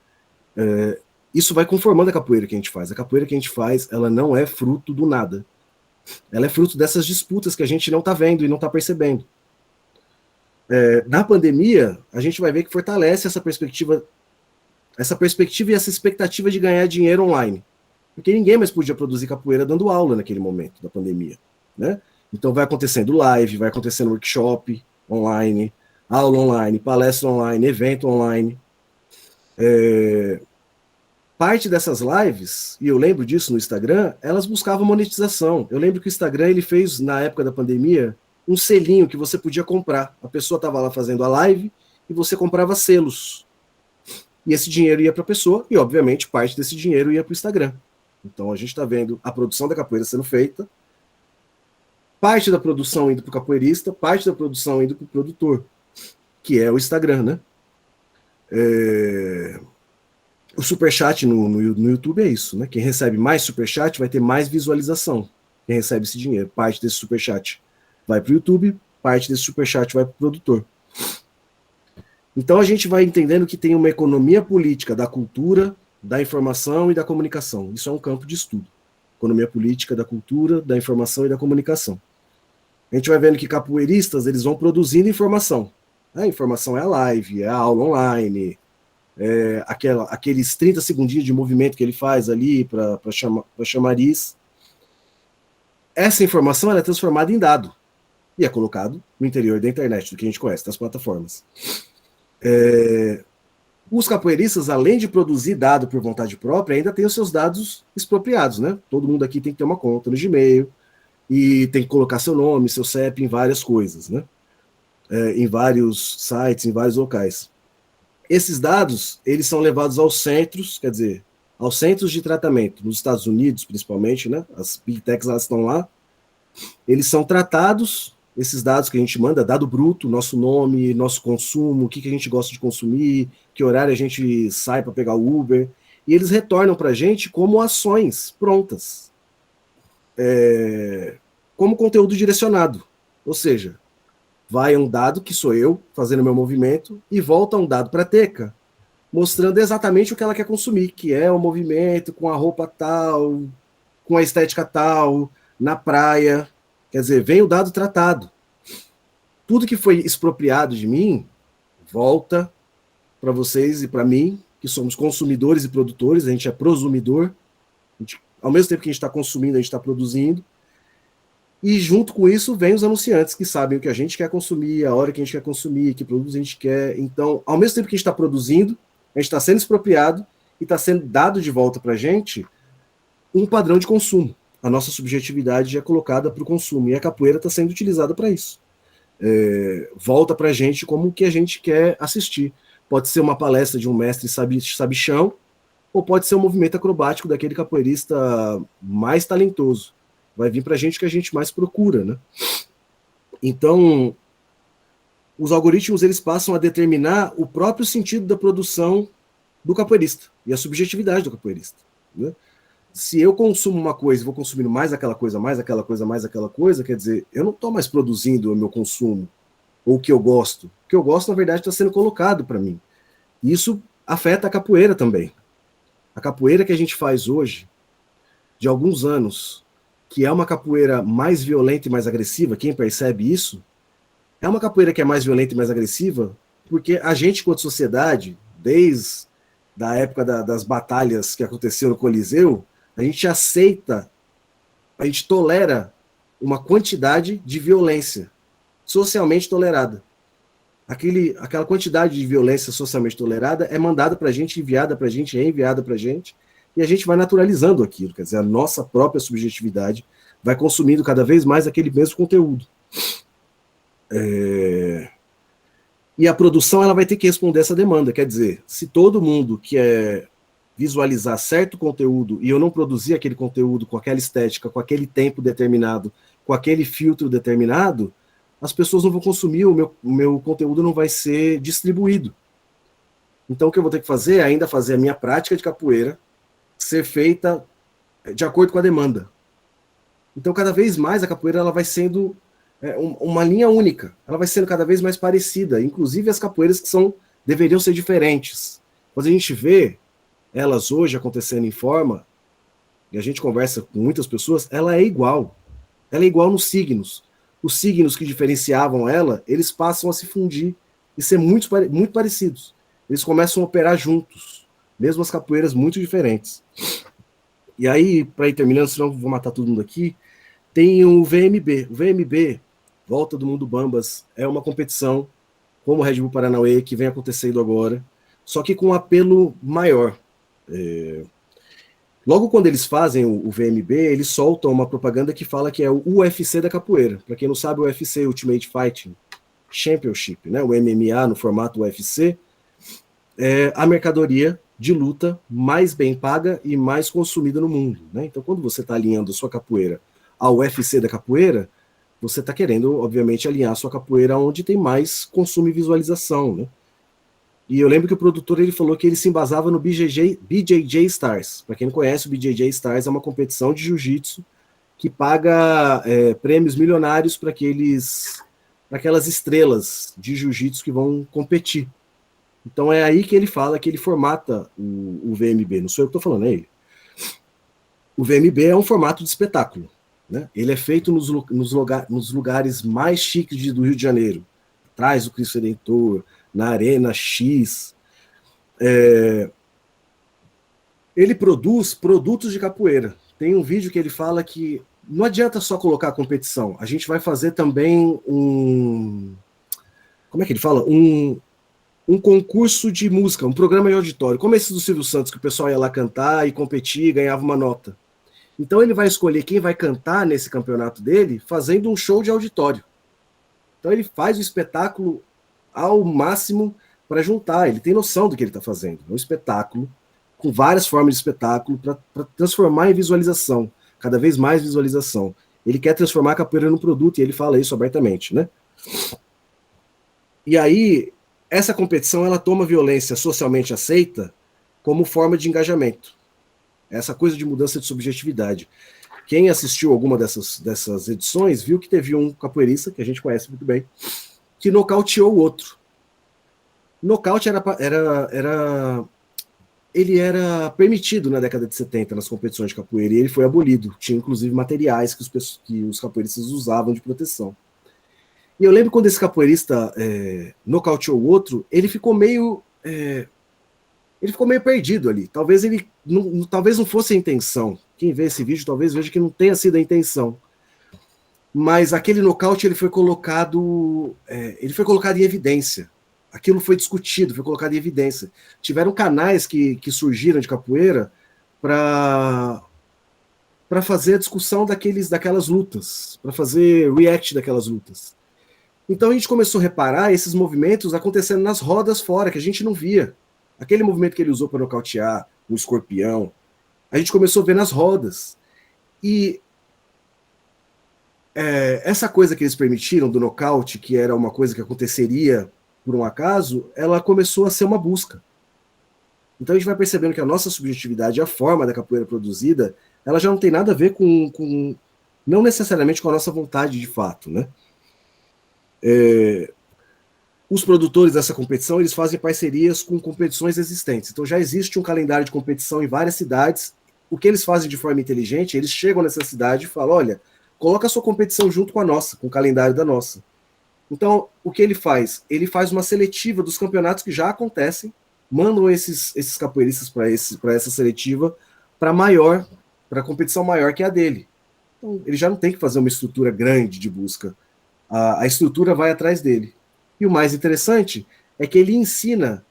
Isso vai conformando a capoeira que a gente faz. A capoeira que a gente faz, ela não é fruto do nada. Ela é fruto dessas disputas que a gente não está vendo e não está percebendo. Na pandemia, a gente vai ver que fortalece essa perspectiva e essa expectativa de ganhar dinheiro online. Porque ninguém mais podia produzir capoeira dando aula naquele momento da pandemia. Né? Então vai acontecendo live, vai acontecendo workshop online, aula online, palestra online, evento online. Parte dessas lives, e eu lembro disso no Instagram, elas buscavam monetização. Eu lembro que o Instagram ele fez, na época da pandemia, um selinho que você podia comprar. A pessoa estava lá fazendo a live e você comprava selos. E esse dinheiro ia para a pessoa e, obviamente, parte desse dinheiro ia para o Instagram. Então a gente está vendo a produção da capoeira sendo feita, parte da produção indo para o capoeirista, parte da produção indo para o produtor, que é o Instagram, né? O superchat no YouTube é isso, né? Quem recebe mais superchat vai ter mais visualização. Quem recebe esse dinheiro, parte desse superchat vai para o YouTube, parte desse superchat vai para o produtor. Então a gente vai entendendo que tem uma economia política da cultura, da informação e da comunicação. Isso é um campo de estudo. Economia política da cultura, da informação e da comunicação. A gente vai vendo que capoeiristas eles vão produzindo informação. A informação é a live, é a aula online, aqueles 30 segundinhos de movimento que ele faz ali para chamariz. Essa informação ela é transformada em dado e é colocado no interior da internet, do que a gente conhece, das plataformas. Os capoeiristas, além de produzir dado por vontade própria, ainda tem os seus dados expropriados, né? Todo mundo aqui tem que ter uma conta no Gmail e tem que colocar seu nome, seu CEP em várias coisas, né? Em vários sites, em vários locais. Esses dados, eles são levados aos centros, quer dizer, aos centros de tratamento, nos Estados Unidos, principalmente, né? As Big Techs, elas estão lá. Eles são tratados, esses dados que a gente manda, dado bruto, nosso nome, nosso consumo, o que a gente gosta de consumir, que horário a gente sai para pegar o Uber, e eles retornam para a gente como ações prontas, como conteúdo direcionado. Ou seja, vai um dado, que sou eu, fazendo meu movimento, e volta um dado para a Teca, mostrando exatamente o que ela quer consumir, que é o movimento com a roupa tal, com a estética tal, na praia. Quer dizer, vem o dado tratado. Tudo que foi expropriado de mim, volta para vocês e para mim, que somos consumidores e produtores, a gente é prosumidor, ao mesmo tempo que a gente está consumindo, a gente está produzindo, e junto com isso vem os anunciantes que sabem o que a gente quer consumir, a hora que a gente quer consumir, que produto a gente quer. Então, ao mesmo tempo que a gente está produzindo, a gente está sendo expropriado e está sendo dado de volta para a gente um padrão de consumo. a nossa subjetividade é colocada para o consumo, e a capoeira está sendo utilizada para isso. Volta para a gente como o que a gente quer assistir. Pode ser uma palestra de um mestre sabichão, ou pode ser um movimento acrobático daquele capoeirista mais talentoso. Vai vir para a gente o que a gente mais procura, né? Então, os algoritmos eles passam a determinar o próprio sentido da produção do capoeirista e a subjetividade do capoeirista, né? Se eu consumo uma coisa e vou consumindo mais aquela coisa, mais aquela coisa, mais aquela coisa, quer dizer, eu não estou mais produzindo o meu consumo ou o que eu gosto. O que eu gosto, na verdade, está sendo colocado para mim. E isso afeta a capoeira também. A capoeira que a gente faz hoje, de alguns anos, que é uma capoeira mais violenta e mais agressiva, quem percebe isso, é uma capoeira que é mais violenta e mais agressiva porque a gente, enquanto sociedade, desde a época das batalhas que aconteceram no Coliseu, a gente aceita, a gente tolera uma quantidade de violência socialmente tolerada. Aquela quantidade de violência socialmente tolerada é mandada para a gente, enviada para a gente, reenviada para a gente, e a gente vai naturalizando aquilo, quer dizer, a nossa própria subjetividade vai consumindo cada vez mais aquele mesmo conteúdo. E a produção ela vai ter que responder essa demanda, quer dizer, se todo mundo quer visualizar certo conteúdo e eu não produzir aquele conteúdo com aquela estética, com aquele tempo determinado, com aquele filtro determinado, as pessoas não vão consumir, o meu conteúdo não vai ser distribuído. Então o que eu vou ter que fazer é ainda fazer a minha prática de capoeira ser feita de acordo com a demanda. Então cada vez mais a capoeira ela vai sendo uma linha única, ela vai sendo cada vez mais parecida, inclusive as capoeiras que deveriam ser diferentes. Quando a gente vê elas hoje acontecendo em forma, e a gente conversa com muitas pessoas, ela é igual nos signos. Os signos que diferenciavam ela, eles passam a se fundir e ser muito, muito parecidos. Eles começam a operar juntos, mesmo as capoeiras muito diferentes. E aí, para ir terminando, senão eu vou matar todo mundo aqui, tem o VMB. O VMB, Volta do Mundo Bambas, é uma competição, como o Red Bull Paranauê, que vem acontecendo agora, só que com um apelo maior. Logo quando eles fazem o VMB, eles soltam uma propaganda que fala que é o UFC da capoeira. Para quem não sabe, o UFC, Ultimate Fighting Championship, né? O MMA no formato UFC, é a mercadoria de luta mais bem paga e mais consumida no mundo, né? Então, quando você está alinhando a sua capoeira ao UFC da capoeira, você está querendo, obviamente, alinhar a sua capoeira onde tem mais consumo e visualização, né? E eu lembro que o produtor ele falou que ele se embasava no BJJ Stars. Para quem não conhece, o BJJ Stars é uma competição de jiu-jitsu que paga prêmios milionários para aquelas estrelas de jiu-jitsu que vão competir. Então é aí que ele fala que ele formata o VMB. Não sou eu que estou falando, é ele. O VMB é um formato de espetáculo, né? Ele é feito nos lugares mais chiques do Rio de Janeiro. Atrás do Cristo Redentor, na Arena X. Ele produz produtos de capoeira. Tem um vídeo que ele fala que não adianta só colocar a competição, a gente vai fazer também como é que ele fala? Um concurso de música, um programa de auditório, como esse do Silvio Santos, que o pessoal ia lá cantar e competir e ganhava uma nota. Então ele vai escolher quem vai cantar nesse campeonato dele fazendo um show de auditório. Então ele faz o espetáculo ao máximo para juntar, ele tem noção do que ele está fazendo. É um espetáculo, com várias formas de espetáculo, para transformar em visualização, cada vez mais visualização. Ele quer transformar a capoeira num produto, e ele fala isso abertamente, né? E aí, essa competição, ela toma violência socialmente aceita como forma de engajamento. Essa coisa de mudança de subjetividade. Quem assistiu alguma dessas edições viu que teve um capoeirista, que a gente conhece muito bem, que nocauteou o outro. Nocaute ele era permitido na década de 70 nas competições de capoeira, e ele foi abolido. Tinha, inclusive, materiais que os capoeiristas usavam de proteção. E eu lembro quando esse capoeirista nocauteou o outro, ele ficou meio perdido ali. Talvez talvez não fosse a intenção. Quem vê esse vídeo talvez veja que não tenha sido a intenção. Mas aquele nocaute ele foi colocado em evidência. Aquilo foi discutido, foi colocado em evidência. Tiveram canais que surgiram de capoeira para para fazer a discussão daquelas lutas, para fazer react daquelas lutas. Então a gente começou a reparar esses movimentos acontecendo nas rodas fora, que a gente não via. Aquele movimento que ele usou para nocautear o escorpião, a gente começou a ver nas rodas. E essa coisa que eles permitiram do nocaute, que era uma coisa que aconteceria por um acaso, ela começou a ser uma busca. Então a gente vai percebendo que a nossa subjetividade, a forma da capoeira produzida, ela já não tem nada a ver com não necessariamente com a nossa vontade de fato, né? Os produtores dessa competição, eles fazem parcerias com competições existentes. Então já existe um calendário de competição em várias cidades. O que eles fazem de forma inteligente, eles chegam nessa cidade e falam, olha, coloca a sua competição junto com a nossa, com o calendário da nossa. Então, o que ele faz? Ele faz uma seletiva dos campeonatos que já acontecem, mandam esses capoeiristas para essa seletiva, para a competição maior que é a dele. Então, ele já não tem que fazer uma estrutura grande de busca. A estrutura vai atrás dele. E o mais interessante é que ele ensina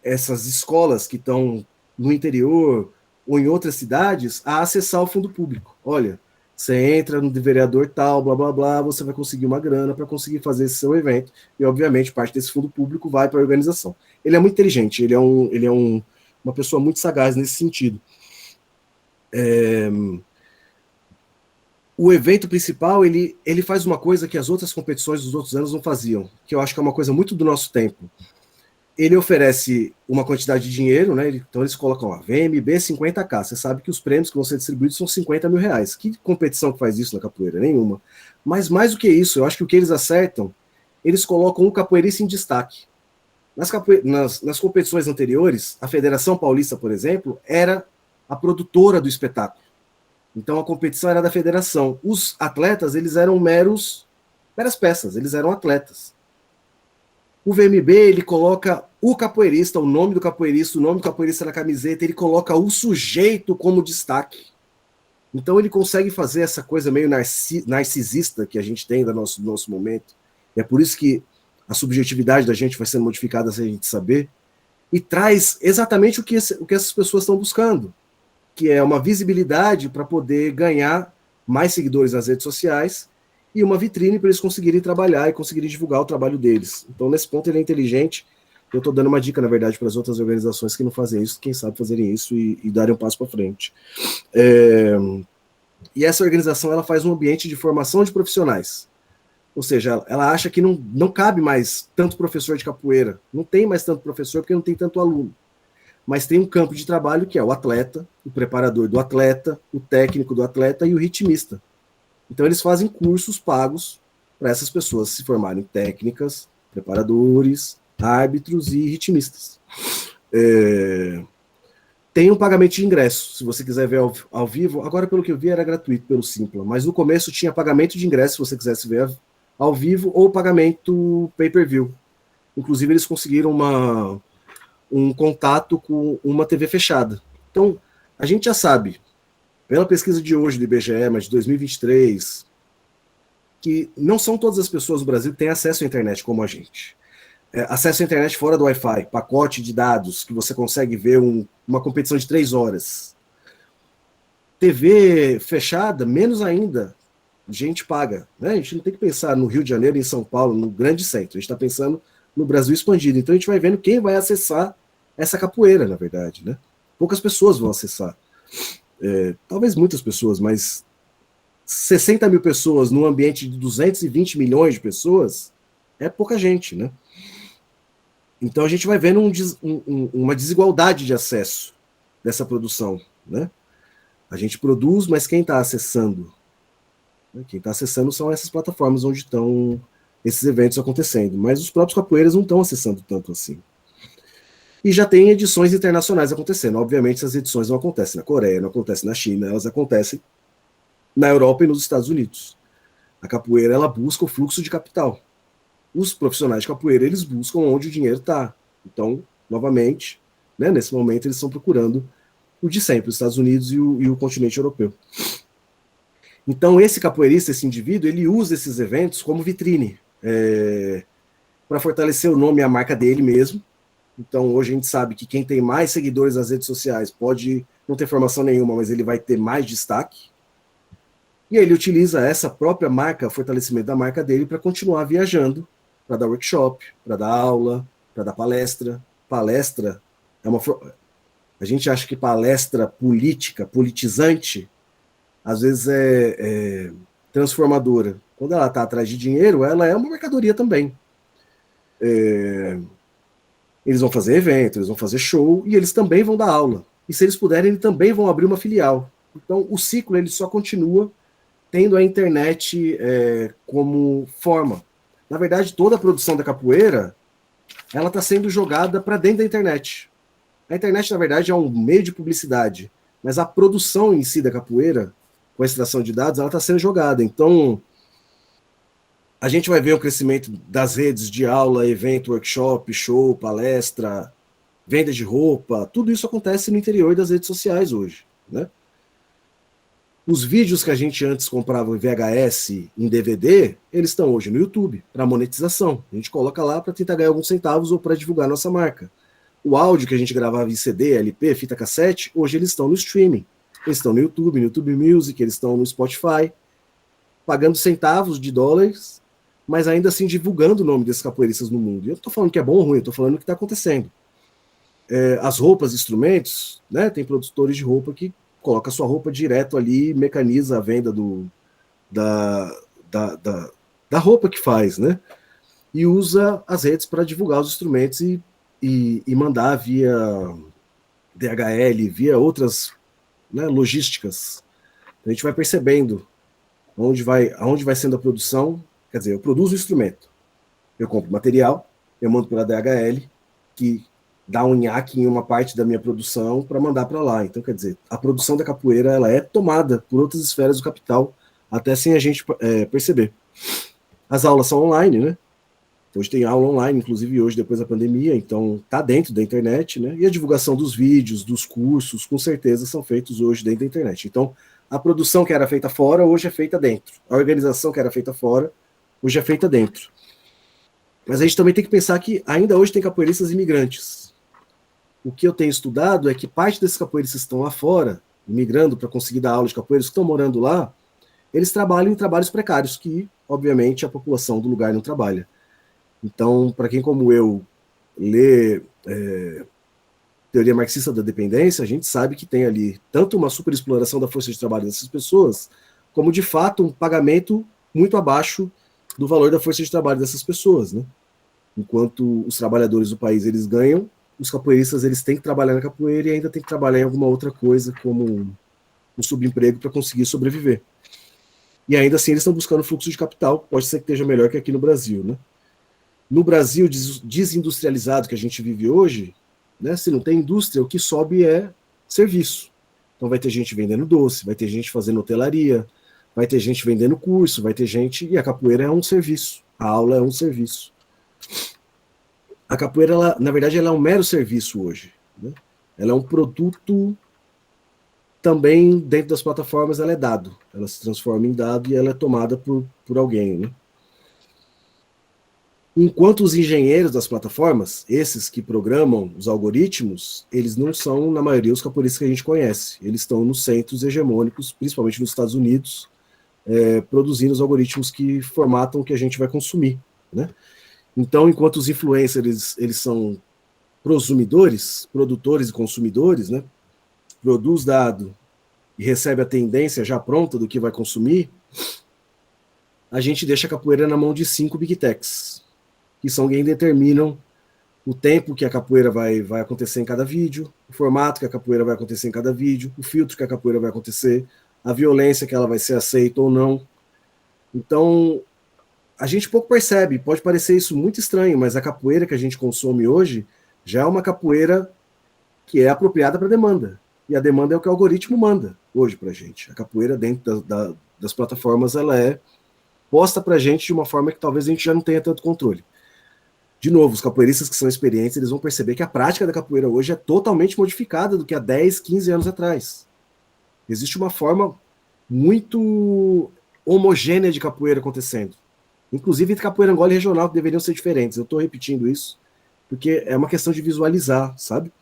essas escolas que estão no interior ou em outras cidades a acessar o fundo público. Olha, você entra no vereador tal, blá, blá, blá, você vai conseguir uma grana para conseguir fazer esse seu evento. E, obviamente, parte desse fundo público vai para a organização. Ele é muito inteligente, ele é uma pessoa muito sagaz nesse sentido. O evento principal, ele faz uma coisa que as outras competições dos outros anos não faziam, que eu acho que é uma coisa muito do nosso tempo. Ele oferece uma quantidade de dinheiro, né? Então eles colocam lá, VMB 50k. Você sabe que os prêmios que vão ser distribuídos são 50 mil reais. Que competição que faz isso na capoeira? Nenhuma. Mas mais do que isso, eu acho que o que eles acertam, eles colocam o capoeirista em destaque. Nas competições anteriores, a Federação Paulista, por exemplo, era a produtora do espetáculo. Então a competição era da federação. Os atletas, eles eram meras peças, eles eram atletas. O VMB, ele coloca o capoeirista, o nome do capoeirista na camiseta, ele coloca o sujeito como destaque. Então ele consegue fazer essa coisa meio narcisista que a gente tem do nosso momento. E é por isso que a subjetividade da gente vai sendo modificada sem a gente saber, e traz exatamente o que essas pessoas estão buscando, que é uma visibilidade para poder ganhar mais seguidores nas redes sociais, e uma vitrine para eles conseguirem trabalhar e conseguirem divulgar o trabalho deles. Então, nesse ponto, ele é inteligente. Eu estou dando uma dica, na verdade, para as outras organizações que não fazem isso, quem sabe fazerem isso e darem um passo para frente. E essa organização, ela faz um ambiente de formação de profissionais. Ou seja, ela acha que não cabe mais tanto professor de capoeira, não tem mais tanto professor porque não tem tanto aluno. Mas tem um campo de trabalho que é o atleta, o preparador do atleta, o técnico do atleta e o ritmista. Então, eles fazem cursos pagos para essas pessoas se formarem técnicas, preparadores, árbitros e ritmistas. Tem um pagamento de ingresso, se você quiser ver ao vivo. Agora, pelo que eu vi, era gratuito pelo Simpla, mas no começo tinha pagamento de ingresso, se você quisesse ver ao vivo, ou pagamento pay-per-view. Inclusive, eles conseguiram um contato com uma TV fechada. Então, a gente já sabe, pela pesquisa de hoje do IBGE, mas de 2023, que não são todas as pessoas no Brasil que têm acesso à internet como a gente. Acesso à internet fora do Wi-Fi, pacote de dados, que você consegue ver uma competição de 3 horas. TV fechada, menos ainda, gente paga. Né? A gente não tem que pensar no Rio de Janeiro, em São Paulo, no grande centro. A gente está pensando no Brasil expandido. Então a gente vai vendo quem vai acessar essa capoeira, na verdade. Né? Poucas pessoas vão acessar. Talvez muitas pessoas, mas 60 mil pessoas num ambiente de 220 milhões de pessoas é pouca gente, né? Então a gente vai vendo uma desigualdade de acesso dessa produção, né? A gente produz, mas quem está acessando? Quem está acessando são essas plataformas onde estão esses eventos acontecendo, mas os próprios capoeiras não estão acessando tanto assim. E já tem edições internacionais acontecendo. Obviamente, essas edições não acontecem na Coreia, não acontecem na China, elas acontecem na Europa e nos Estados Unidos. A capoeira, ela busca o fluxo de capital. Os profissionais de capoeira, eles buscam onde o dinheiro está. Então, novamente, né, nesse momento, eles estão procurando o de sempre, os Estados Unidos e o continente europeu. Então, esse capoeirista, esse indivíduo, ele usa esses eventos como vitrine, para fortalecer o nome e a marca dele mesmo. Então, hoje a gente sabe que quem tem mais seguidores nas redes sociais pode não ter formação nenhuma, mas ele vai ter mais destaque. E ele utiliza essa própria marca, fortalecimento da marca dele, para continuar viajando, para dar workshop, para dar aula, para dar palestra. Palestra é uma. A gente acha que palestra política, politizante, às vezes é transformadora. Quando ela está atrás de dinheiro, ela é uma mercadoria também. Eles vão fazer evento, eles vão fazer show e eles também vão dar aula. E se eles puderem, eles também vão abrir uma filial. Então, o ciclo ele só continua tendo a internet como forma. Na verdade, toda a produção da capoeira ela está sendo jogada para dentro da internet. A internet, na verdade, é um meio de publicidade, mas a produção em si da capoeira, com a extração de dados, ela está sendo jogada. Então, a gente vai ver o crescimento das redes de aula, evento, workshop, show, palestra, venda de roupa, tudo isso acontece no interior das redes sociais hoje, né? Os vídeos que a gente antes comprava em VHS, em DVD, eles estão hoje no YouTube, para monetização. A gente coloca lá para tentar ganhar alguns centavos ou para divulgar nossa marca. O áudio que a gente gravava em CD, LP, fita cassete, hoje eles estão no streaming. Eles estão no YouTube Music, eles estão no Spotify, pagando centavos de dólares, mas ainda assim divulgando o nome desses capoeiristas no mundo. E eu não estou falando que é bom ou ruim, eu estou falando o que está acontecendo. As roupas, instrumentos, né? Tem produtores de roupa que coloca sua roupa direto ali, mecaniza a venda da roupa que faz, né? E usa as redes para divulgar os instrumentos e mandar via DHL, via outras, né, logísticas. A gente vai percebendo aonde vai sendo a produção. Quer dizer, eu produzo o instrumento, eu compro material, eu mando pela DHL, que dá um nhaque em uma parte da minha produção para mandar para lá. Então, quer dizer, a produção da capoeira ela é tomada por outras esferas do capital, até sem a gente perceber. As aulas são online, né? Hoje tem aula online, inclusive hoje, depois da pandemia, então está dentro da internet, né? E a divulgação dos vídeos, dos cursos, com certeza são feitos hoje dentro da internet. Então, a produção que era feita fora, hoje é feita dentro. A organização que era feita fora, hoje é feita dentro. Mas a gente também tem que pensar que ainda hoje tem capoeiristas imigrantes. O que eu tenho estudado é que parte desses capoeiristas que estão lá fora, migrando para conseguir dar aula de capoeiros que estão morando lá, eles trabalham em trabalhos precários, que, obviamente, a população do lugar não trabalha. Então, para quem como eu lê teoria marxista da dependência, a gente sabe que tem ali tanto uma superexploração da força de trabalho dessas pessoas, como, de fato, um pagamento muito abaixo do valor da força de trabalho dessas pessoas, né? Enquanto os trabalhadores do país, eles ganham, os capoeiristas eles têm que trabalhar na capoeira e ainda têm que trabalhar em alguma outra coisa, como um subemprego, para conseguir sobreviver. E ainda assim eles estão buscando fluxo de capital, pode ser que esteja melhor que aqui no Brasil, né? No Brasil desindustrializado que a gente vive hoje, né, se não tem indústria, o que sobe é serviço. Então vai ter gente vendendo doce, vai ter gente fazendo hotelaria, vai ter gente vendendo curso, vai ter gente... E a capoeira é um serviço, a aula é um serviço. A capoeira, ela, na verdade, ela é um mero serviço hoje, né? Ela é um produto também dentro das plataformas, ela é dado. Ela se transforma em dado e ela é tomada por alguém, né? Enquanto os engenheiros das plataformas, esses que programam os algoritmos, eles não são, na maioria, os capoeiristas que a gente conhece. Eles estão nos centros hegemônicos, principalmente nos Estados Unidos, produzindo os algoritmos que formatam o que a gente vai consumir, né? Então, enquanto os influencers eles são prosumidores, produtores e consumidores, né? Produz dado e recebe a tendência já pronta do que vai consumir, a gente deixa a capoeira na mão de 5 big techs, que são quem determinam o tempo que a capoeira vai acontecer em cada vídeo, o formato que a capoeira vai acontecer em cada vídeo, o filtro que a capoeira vai acontecer, a violência que ela vai ser aceita ou não. Então, a gente pouco percebe, pode parecer isso muito estranho, mas a capoeira que a gente consome hoje já é uma capoeira que é apropriada para a demanda. E a demanda é o que o algoritmo manda hoje para a gente. A capoeira dentro das plataformas, ela é posta para a gente de uma forma que talvez a gente já não tenha tanto controle. De novo, os capoeiristas que são experientes, eles vão perceber que a prática da capoeira hoje é totalmente modificada do que há 10, 15 anos atrás. Existe uma forma muito homogênea de capoeira acontecendo. Inclusive entre capoeira Angola e regional, que deveriam ser diferentes. Eu estou repetindo isso, porque é uma questão de visualizar, sabe?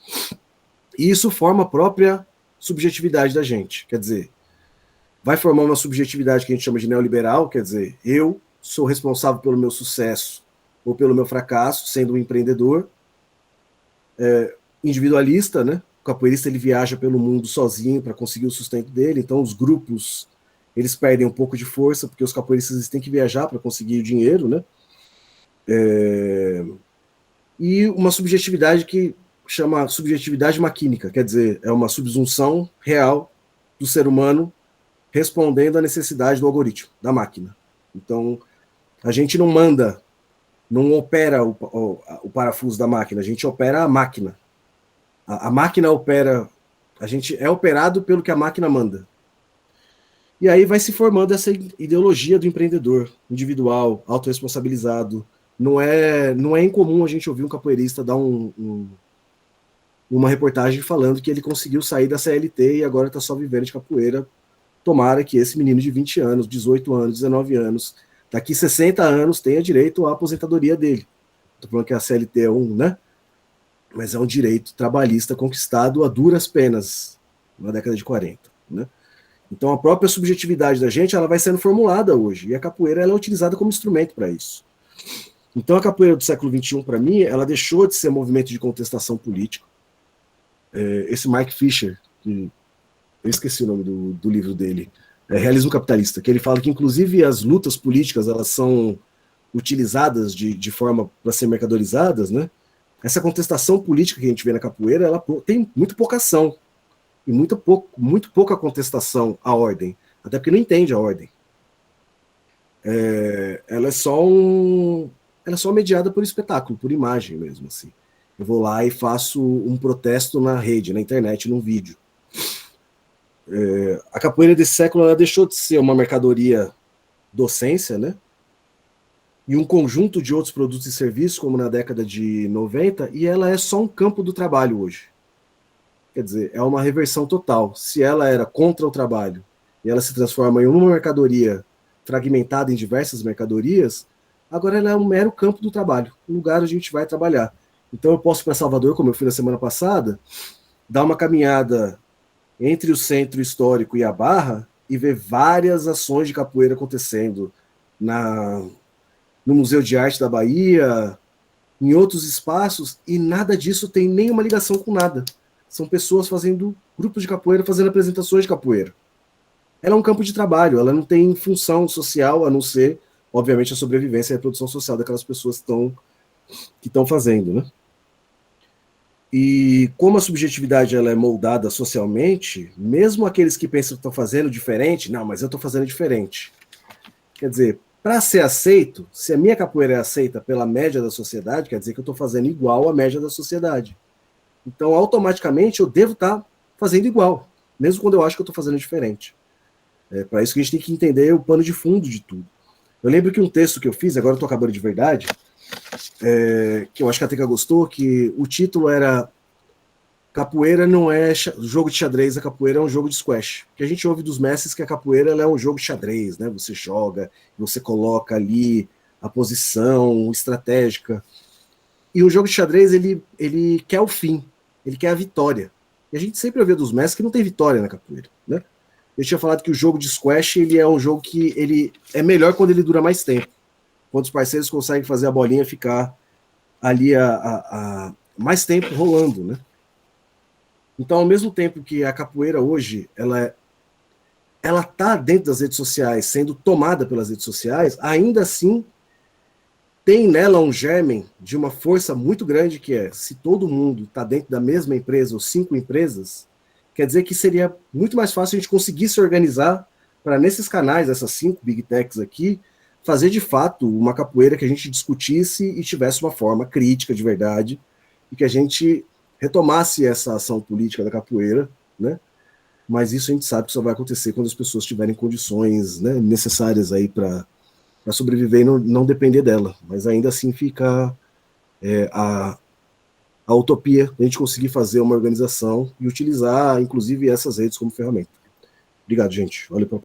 E isso forma a própria subjetividade da gente. Quer dizer, vai formar uma subjetividade que a gente chama de neoliberal, quer dizer, eu sou responsável pelo meu sucesso ou pelo meu fracasso, sendo um empreendedor, individualista, né? O capoeirista ele viaja pelo mundo sozinho para conseguir o sustento dele, então os grupos eles perdem um pouco de força, porque os capoeiristas têm que viajar para conseguir o dinheiro, né? E uma subjetividade que chama subjetividade maquínica, quer dizer, é uma subsunção real do ser humano respondendo à necessidade do algoritmo, da máquina. Então, a gente não manda, não opera o parafuso da máquina, a gente opera a máquina. A máquina opera, a gente é operado pelo que a máquina manda. E aí vai se formando essa ideologia do empreendedor individual, autorresponsabilizado. Não é incomum a gente ouvir um capoeirista dar uma reportagem falando que ele conseguiu sair da CLT e agora está só vivendo de capoeira. Tomara que esse menino de 20 anos, 18 anos, 19 anos, daqui 60 anos tenha direito à aposentadoria dele. Estou falando que a CLT é né? Mas é um direito trabalhista conquistado a duras penas na década de 40, né? Então a própria subjetividade da gente ela vai sendo formulada hoje, e a capoeira ela é utilizada como instrumento para isso. Então a capoeira do século XXI, para mim, ela deixou de ser movimento de contestação política. Esse Mike Fisher, que eu esqueci o nome do livro dele, Realismo Capitalista, que ele fala que inclusive as lutas políticas elas são utilizadas de forma para ser mercadorizadas, né? Essa contestação política que a gente vê na capoeira, ela tem muito pouca ação e muito pouca contestação à ordem, até porque não entende a ordem. Ela é só mediada por espetáculo, por imagem mesmo, assim. Eu vou lá e faço um protesto na rede, na internet, num vídeo. A capoeira desse século ela deixou de ser uma mercadoria docência, né? E um conjunto de outros produtos e serviços, como na década de 90, e ela é só um campo do trabalho hoje. Quer dizer, é uma reversão total. Se ela era contra o trabalho e ela se transforma em uma mercadoria fragmentada em diversas mercadorias, agora ela é um mero campo do trabalho, um lugar onde a gente vai trabalhar. Então eu posso ir para Salvador, como eu fui na semana passada, dar uma caminhada entre o centro histórico e a Barra e ver várias ações de capoeira acontecendo no Museu de Arte da Bahia, em outros espaços, e nada disso tem nenhuma ligação com nada. São pessoas fazendo grupos de capoeira, fazendo apresentações de capoeira. Ela é um campo de trabalho, ela não tem função social, a não ser, obviamente, a sobrevivência e a reprodução social daquelas pessoas que estão fazendo, né? E como a subjetividade ela é moldada socialmente, mesmo aqueles que pensam que estão fazendo diferente, não, mas eu estou fazendo diferente. Quer dizer, para ser aceito, se a minha capoeira é aceita pela média da sociedade, quer dizer que eu estou fazendo igual à média da sociedade. Então, automaticamente, eu devo estar fazendo igual, mesmo quando eu acho que eu estou fazendo diferente. Para isso que a gente tem que entender o pano de fundo de tudo. Eu lembro que um texto que eu fiz, agora eu estou acabando de verdade, que eu acho que a Teca gostou, que o título era Capoeira não é jogo de xadrez, a capoeira é um jogo de squash. Que a gente ouve dos mestres que a capoeira ela é um jogo de xadrez, né? Você joga, você coloca ali a posição estratégica. E o jogo de xadrez, ele quer o fim, ele quer a vitória. E a gente sempre ouve dos mestres que não tem vitória na capoeira, né? Eu tinha falado que o jogo de squash, ele é um jogo que ele é melhor quando ele dura mais tempo. Quando os parceiros conseguem fazer a bolinha ficar ali mais tempo rolando, né? Então, ao mesmo tempo que a capoeira hoje, ela está dentro das redes sociais, sendo tomada pelas redes sociais, ainda assim tem nela um germen de uma força muito grande que é, se todo mundo está dentro da mesma empresa ou 5 empresas, quer dizer que seria muito mais fácil a gente conseguir se organizar para nesses canais, essas 5 big techs aqui, fazer de fato uma capoeira que a gente discutisse e tivesse uma forma crítica de verdade, e que a gente retomasse essa ação política da capoeira, né? Mas isso a gente sabe que só vai acontecer quando as pessoas tiverem condições, né, necessárias aí para sobreviver e não depender dela. Mas ainda assim fica a utopia de a gente conseguir fazer uma organização e utilizar, inclusive, essas redes como ferramenta. Obrigado, gente. Olha para